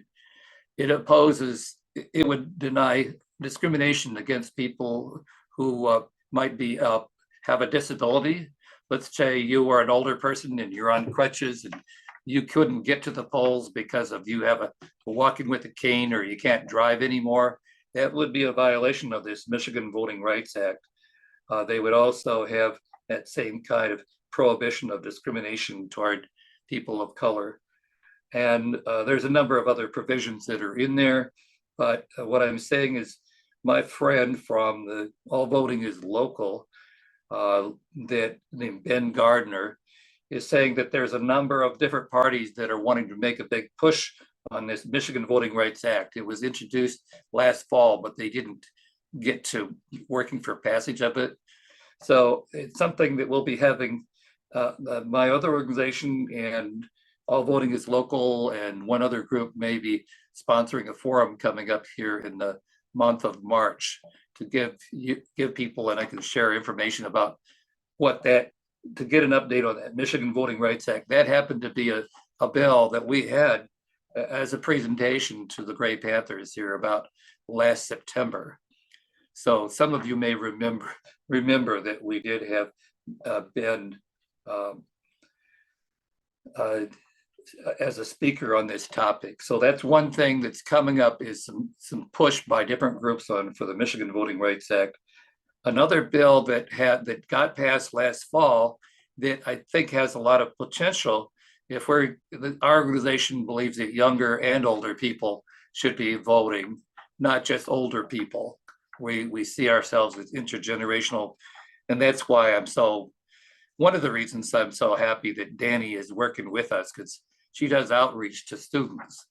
it would deny discrimination against people who might have a disability. Let's say you are an older person and you're on crutches and you couldn't get to the polls because of you have a walking with a cane or you can't drive anymore, that would be a violation of this Michigan Voting Rights Act. They would also have that same kind of prohibition of discrimination toward people of color. And there's a number of other provisions that are in there. But what I'm saying is my friend from the All Voting is Local, that named Ben Gardner, is saying that there's a number of different parties that are wanting to make a big push on this Michigan Voting Rights Act. It was introduced last fall, but they didn't get to working for passage of it. So it's something that we'll be having my other organization and All Voting is Local and one other group may be sponsoring a forum coming up here in the month of March to give people, and I can share information about what that, to get an update on that Michigan Voting Rights Act. That happened to be a bill that we had as a presentation to the Gray Panthers here about last September. So some of you may remember that we did have Ben as a speaker on this topic. So that's one thing that's coming up, is some push by different groups for the Michigan Voting Rights Act. Another bill that got passed last fall that I think has a lot of potential, if our organization believes that younger and older people should be voting, not just older people. We see ourselves as intergenerational, and that's why one of the reasons I'm so happy that Danny is working with us, because she does outreach to students.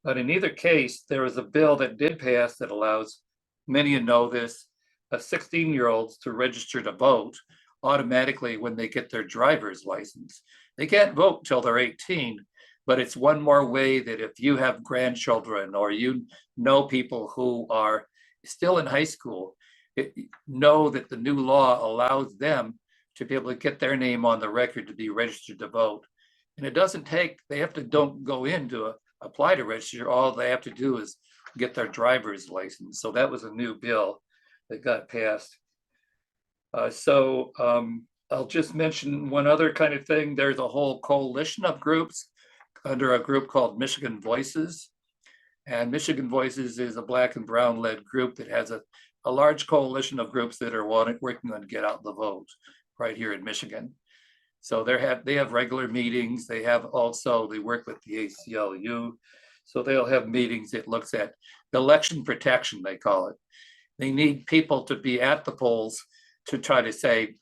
But in either case, there was a bill that did pass that allows, many of you know this, 16-year-olds to register to vote automatically when they get their driver's license. They can't vote till they're 18, but it's one more way that if you have grandchildren or you know people who are still in high school, know that the new law allows them to be able to get their name on the record to be registered to vote. And it doesn't take, don't go in to apply to register. All they have to do is get their driver's license. So that was a new bill that got passed. I'll just mention one other kind of thing. There's a whole coalition of groups under a group called Michigan Voices. And Michigan Voices is a Black and Brown led group that has a large coalition of groups that are working on get out the vote right here in Michigan. So they have regular meetings. They work with the ACLU. So they'll have meetings that looks at election protection, they call it. They need people to be at the polls to try to say,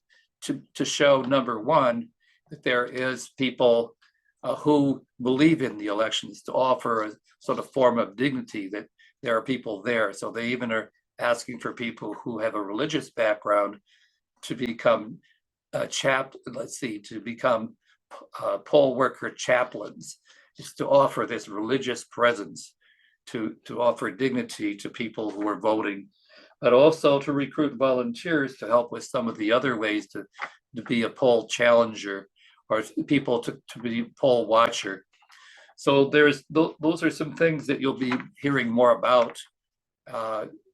to show, number one, that there is people who believe in the elections, to offer a sort of form of dignity, that there are people there. So they even are asking for people who have a religious background to become poll worker chaplains, is to offer this religious presence, to offer dignity to people who are voting, but also to recruit volunteers to help with some of the other ways to be a poll challenger or people to be poll watcher. So those are some things that you'll be hearing more about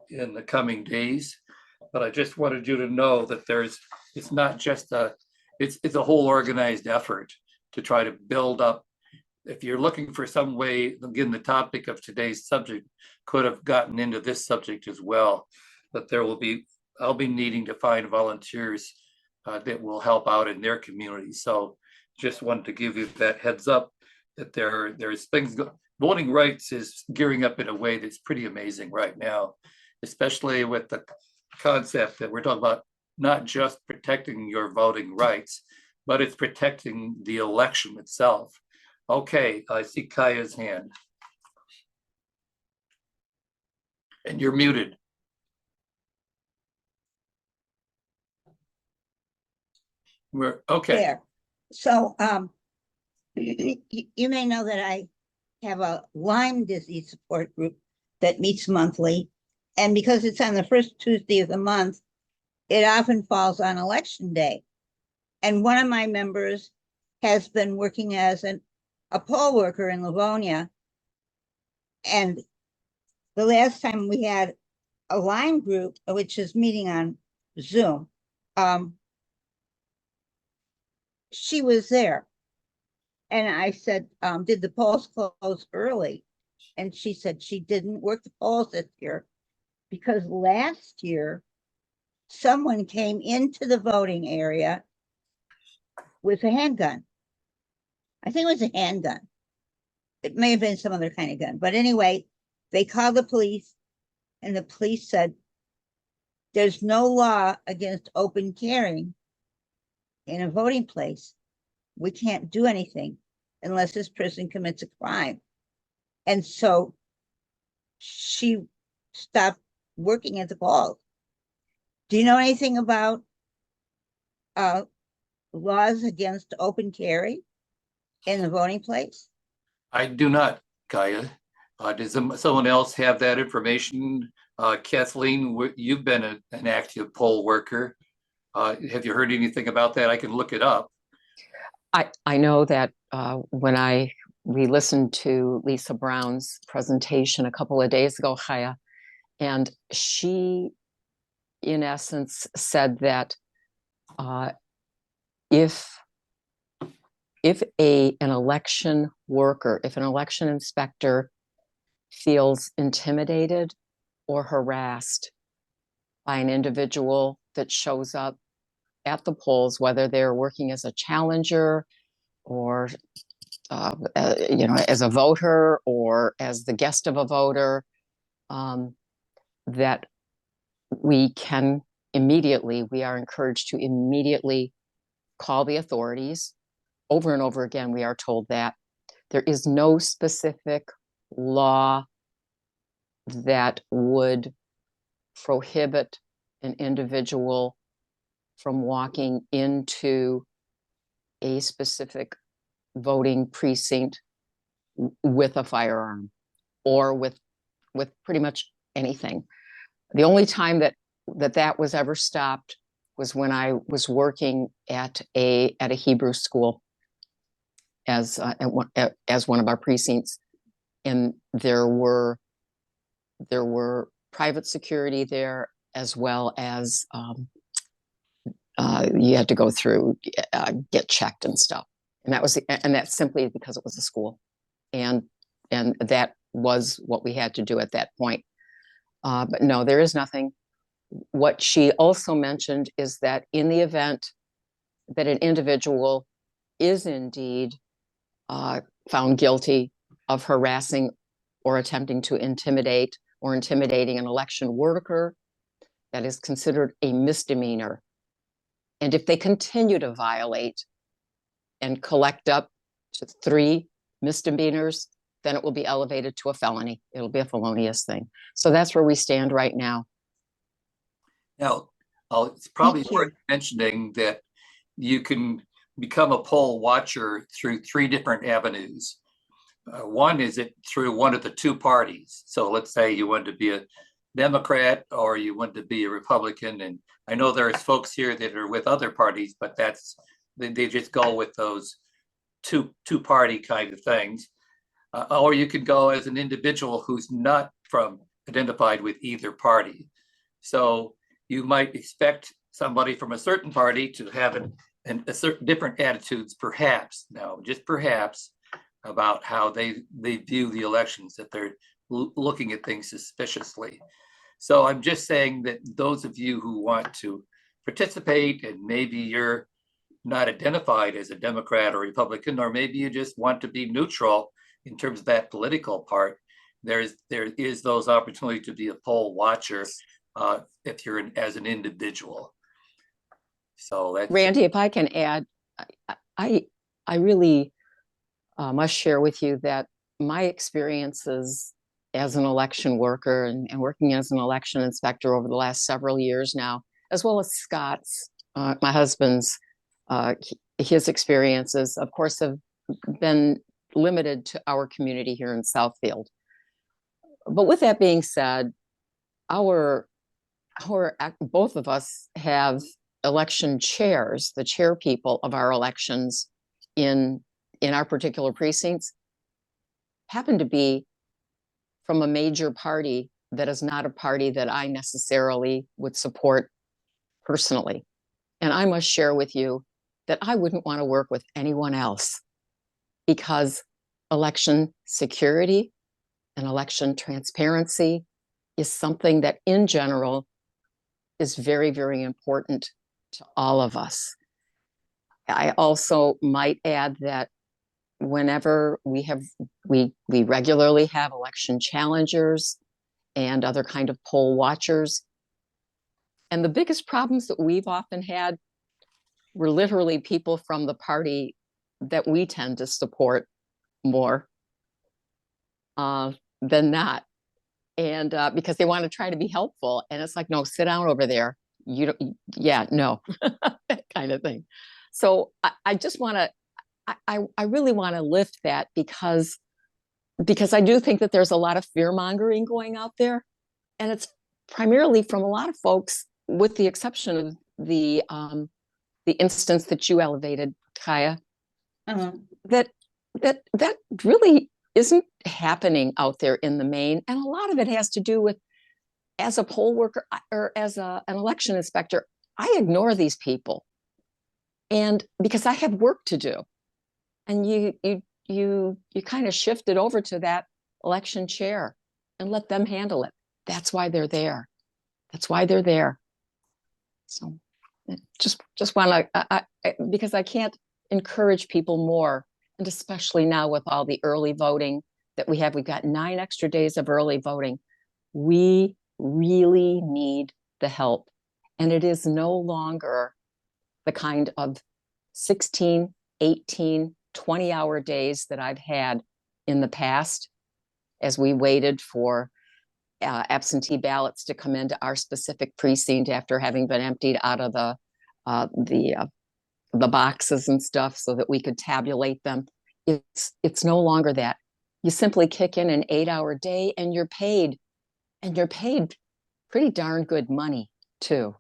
in the coming days. But I just wanted you to know that it's not just it's a whole organized effort to try to build up. If you're looking for some way, again, the topic of today's subject could have gotten into this subject as well, but I'll be needing to find volunteers that will help out in their community. So just wanted to give you that heads up that there's things, voting rights is gearing up in a way that's pretty amazing right now, especially with the concept that we're talking about, not just protecting your voting rights, but it's protecting the election itself. Okay, I see Kaya's hand. And you're muted. We're okay. There. So you may know that I have a Lyme disease support group that meets monthly. And because it's on the first Tuesday of the month, it often falls on election day. And one of my members has been working as a poll worker in Livonia. And the last time we had a Lyme group, which is meeting on Zoom, she was there. And I said, did the polls close early? And she said she didn't work the polls this year because last year someone came into the voting area with a handgun. I think it was a handgun. It may have been some other kind of gun. But anyway, they called the police and the police said, there's no law against open carrying in a voting place. We can't do anything unless this person commits a crime. And so she stopped working at the polls. Do you know anything about laws against open carry in the voting place? I do not, Kaya. Does someone else have that information? Kathleen, you've been an active poll worker. Have you heard anything about that? I can look it up. I know that when we listened to Lisa Brown's presentation a couple of days ago, Chaya, and she, in essence, said that if an election worker, if an election inspector feels intimidated or harassed by an individual that shows up at the polls, whether they're working as a challenger or as a voter or as the guest of a voter, that we are encouraged to immediately call the authorities. Over and over again, we are told that there is no specific law that would prohibit an individual from walking into a specific voting precinct with a firearm or with pretty much anything. The only time that was ever stopped was when I was working at a Hebrew school as one of our precincts, and there were private security there, as well as you had to go through, get checked and stuff. And that's simply because it was a school. And that was what we had to do at that point. But no, there is nothing. What she also mentioned is that in the event that an individual is indeed found guilty of harassing or attempting to intimidate or intimidating an election worker, that is considered a misdemeanor. And if they continue to violate and collect up to 3 misdemeanors, then it will be elevated to a felony. It'll be a felonious thing. So that's where we stand right now. Now, it's probably worth mentioning that you can become a poll watcher through 3 different avenues. One is through one of the 2 parties. So let's say you want to be a Democrat or you want to be a Republican. And I know there's folks here that are with other parties, but they just go with those two party kind of things. Or you could go as an individual who's not identified with either party. So you might expect somebody from a certain party to have a certain different attitudes, perhaps, no, just perhaps, about how they view the elections, that they're looking at things suspiciously. So I'm just saying that those of you who want to participate, and maybe you're not identified as a Democrat or Republican, or maybe you just want to be neutral in terms of that political part, there is those opportunities to be a poll watcher if you're as an individual. So that's Randy, if I can add, I really must share with you that my experiences as an election worker and working as an election inspector over the last several years now, as well as Scott's, my husband's, his experiences, of course, have been limited to our community here in Southfield. But with that being said, both of us have election chairs, the chair people of our elections in our particular precincts, happen to be from a major party that is not a party that I necessarily would support personally. And I must share with you that I wouldn't want to work with anyone else because election security and election transparency is something that in general is very, very important to all of us. I also might add that whenever we regularly have election challengers and other kind of poll watchers. And the biggest problems that we've often had were literally people from the party that we tend to support more than not. And because they want to try to be helpful. And it's like, no, sit down over there. You don't, yeah, no, that kind of thing. So I just want to, I really want to lift that because I do think that there's a lot of fear mongering going out there. And it's primarily from a lot of folks, with the exception of the instance that you elevated, Kaya, that really isn't happening out there in the main. And a lot of it has to do with, as a poll worker or as an election inspector, I ignore these people. And because I have work to do. And you kind of shift it over to that election chair and let them handle it. That's why they're there. That's why they're there. So just want to, because I can't encourage people more, and especially now with all the early voting that we have, we've got 9 extra days of early voting. We really need the help. And it is no longer the kind of 16, 18, 20-hour days that I've had in the past as we waited for absentee ballots to come into our specific precinct after having been emptied out of the boxes and stuff so that we could tabulate them. It's no longer that. You simply kick in an 8-hour day and you're paid pretty darn good money too.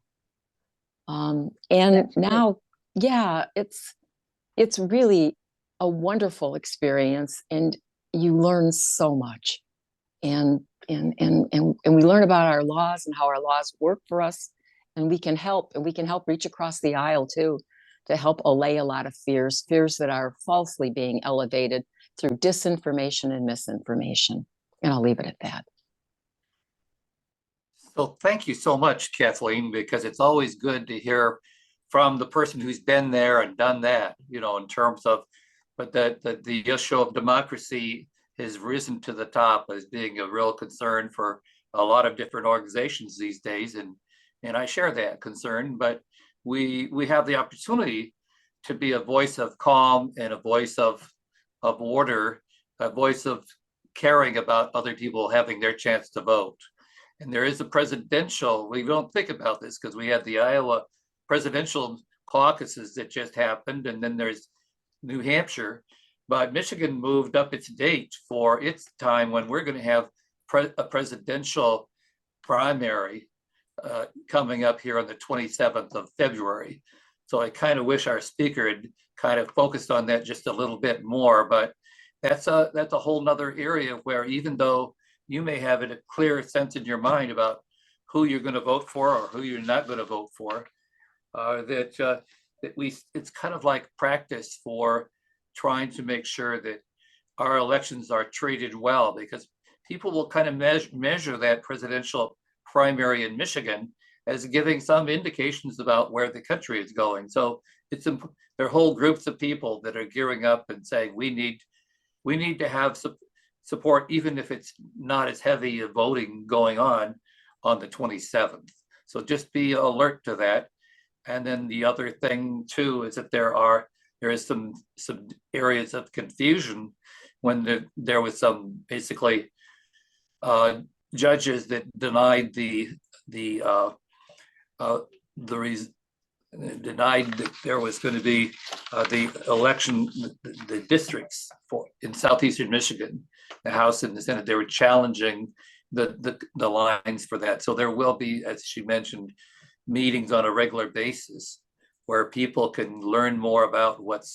And that's now, yeah, it's really a wonderful experience, and you learn so much. And we learn about our laws and how our laws work for us, and we can help reach across the aisle too, to help allay a lot of fears that are falsely being elevated through disinformation and misinformation. And I'll leave it at that. So thank you so much, Kathleen, because it's always good to hear from the person who's been there and done that, you know, in terms of, but the issue of democracy has risen to the top as being a real concern for a lot of different organizations these days. And I share that concern, but we have the opportunity to be a voice of calm and a voice of order, a voice of caring about other people having their chance to vote. And there is a presidential, we don't think about this because we had the Iowa presidential caucuses that just happened, and then there's New Hampshire, but Michigan moved up its date for its time when we're going to have a presidential primary coming up here on the 27th of February. So I kind of wish our speaker had kind of focused on that just a little bit more, but that's a whole nother area where, even though you may have a clear sense in your mind about who you're going to vote for or who you're not going to vote for, it's kind of like practice for trying to make sure that our elections are treated well, because people will kind of measure that presidential primary in Michigan as giving some indications about where the country is going. So there are whole groups of people that are gearing up and saying we need to have support, even if it's not as heavy a voting going on the 27th. So just be alert to that. And then the other thing too is that there is some areas of confusion when there was some basically judges that denied denied that there was going to be the election, the districts in southeastern Michigan, the House and the Senate. They were challenging the lines for that. So there will be, as she mentioned, meetings on a regular basis where people can learn more about what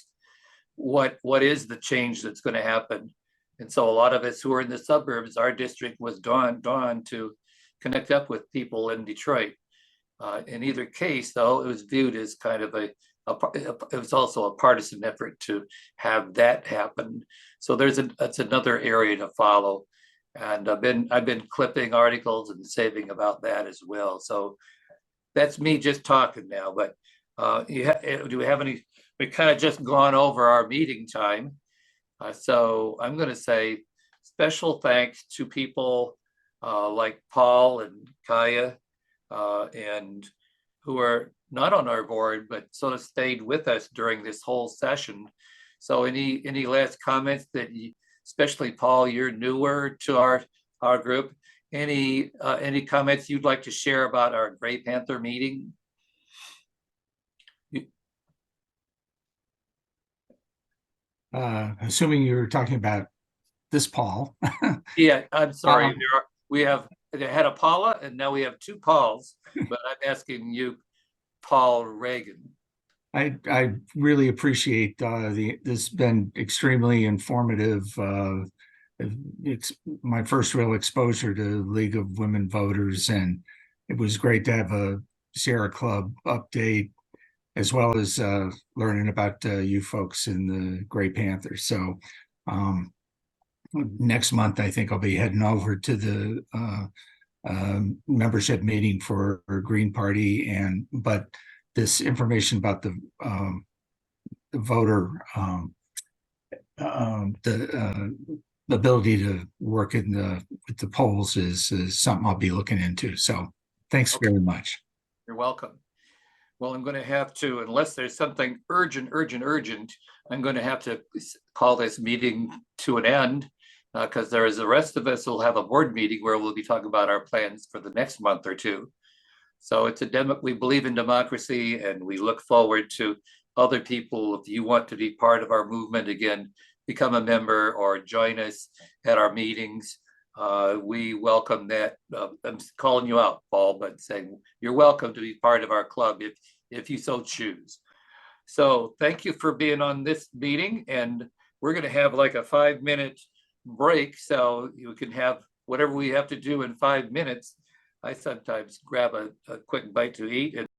is the change that's going to happen. And so a lot of us who are in the suburbs, our district was drawn to connect up with people in Detroit. In either case, though, it was viewed as kind of it was also a partisan effort to have that happen. So that's another area to follow. And I've been clipping articles and saving about that as well. So that's me just talking now, but do we have any, we kind of just gone over our meeting time. So I'm going to say special thanks to people like Paul and Kaya and who are not on our board, but sort of stayed with us during this whole session. So any last comments that you, especially Paul, you're newer to our group. Any comments you'd like to share about our Gray Panther meeting? Assuming you're talking about this Paul. Yeah, I'm sorry. We had a Paula and now we have two Pauls, but I'm asking you, Paul Reagan. I really appreciate this has been extremely informative. It's my first real exposure to League of Women Voters, and it was great to have a Sierra Club update, as well as learning about you folks in the Gray Panthers. So next month, I think I'll be heading over to the membership meeting for Green Party, but this information about the voter, the ability to work with the polls is something I'll be looking into. So thanks very much. You're welcome. Well, I'm going to have to, unless there's something urgent, I'm going to have to call this meeting to an end because there is the rest of us will have a board meeting where we'll be talking about our plans for the next month or two. So it's we believe in democracy, and we look forward to other people. If you want to be part of our movement again, become a member or join us at our meetings. We welcome that. I'm calling you out, Paul, but saying you're welcome to be part of our club if you so choose. So thank you for being on this meeting, and we're going to have like a 5-minute break so you can have whatever we have to do in 5 minutes. I sometimes grab a quick bite to eat and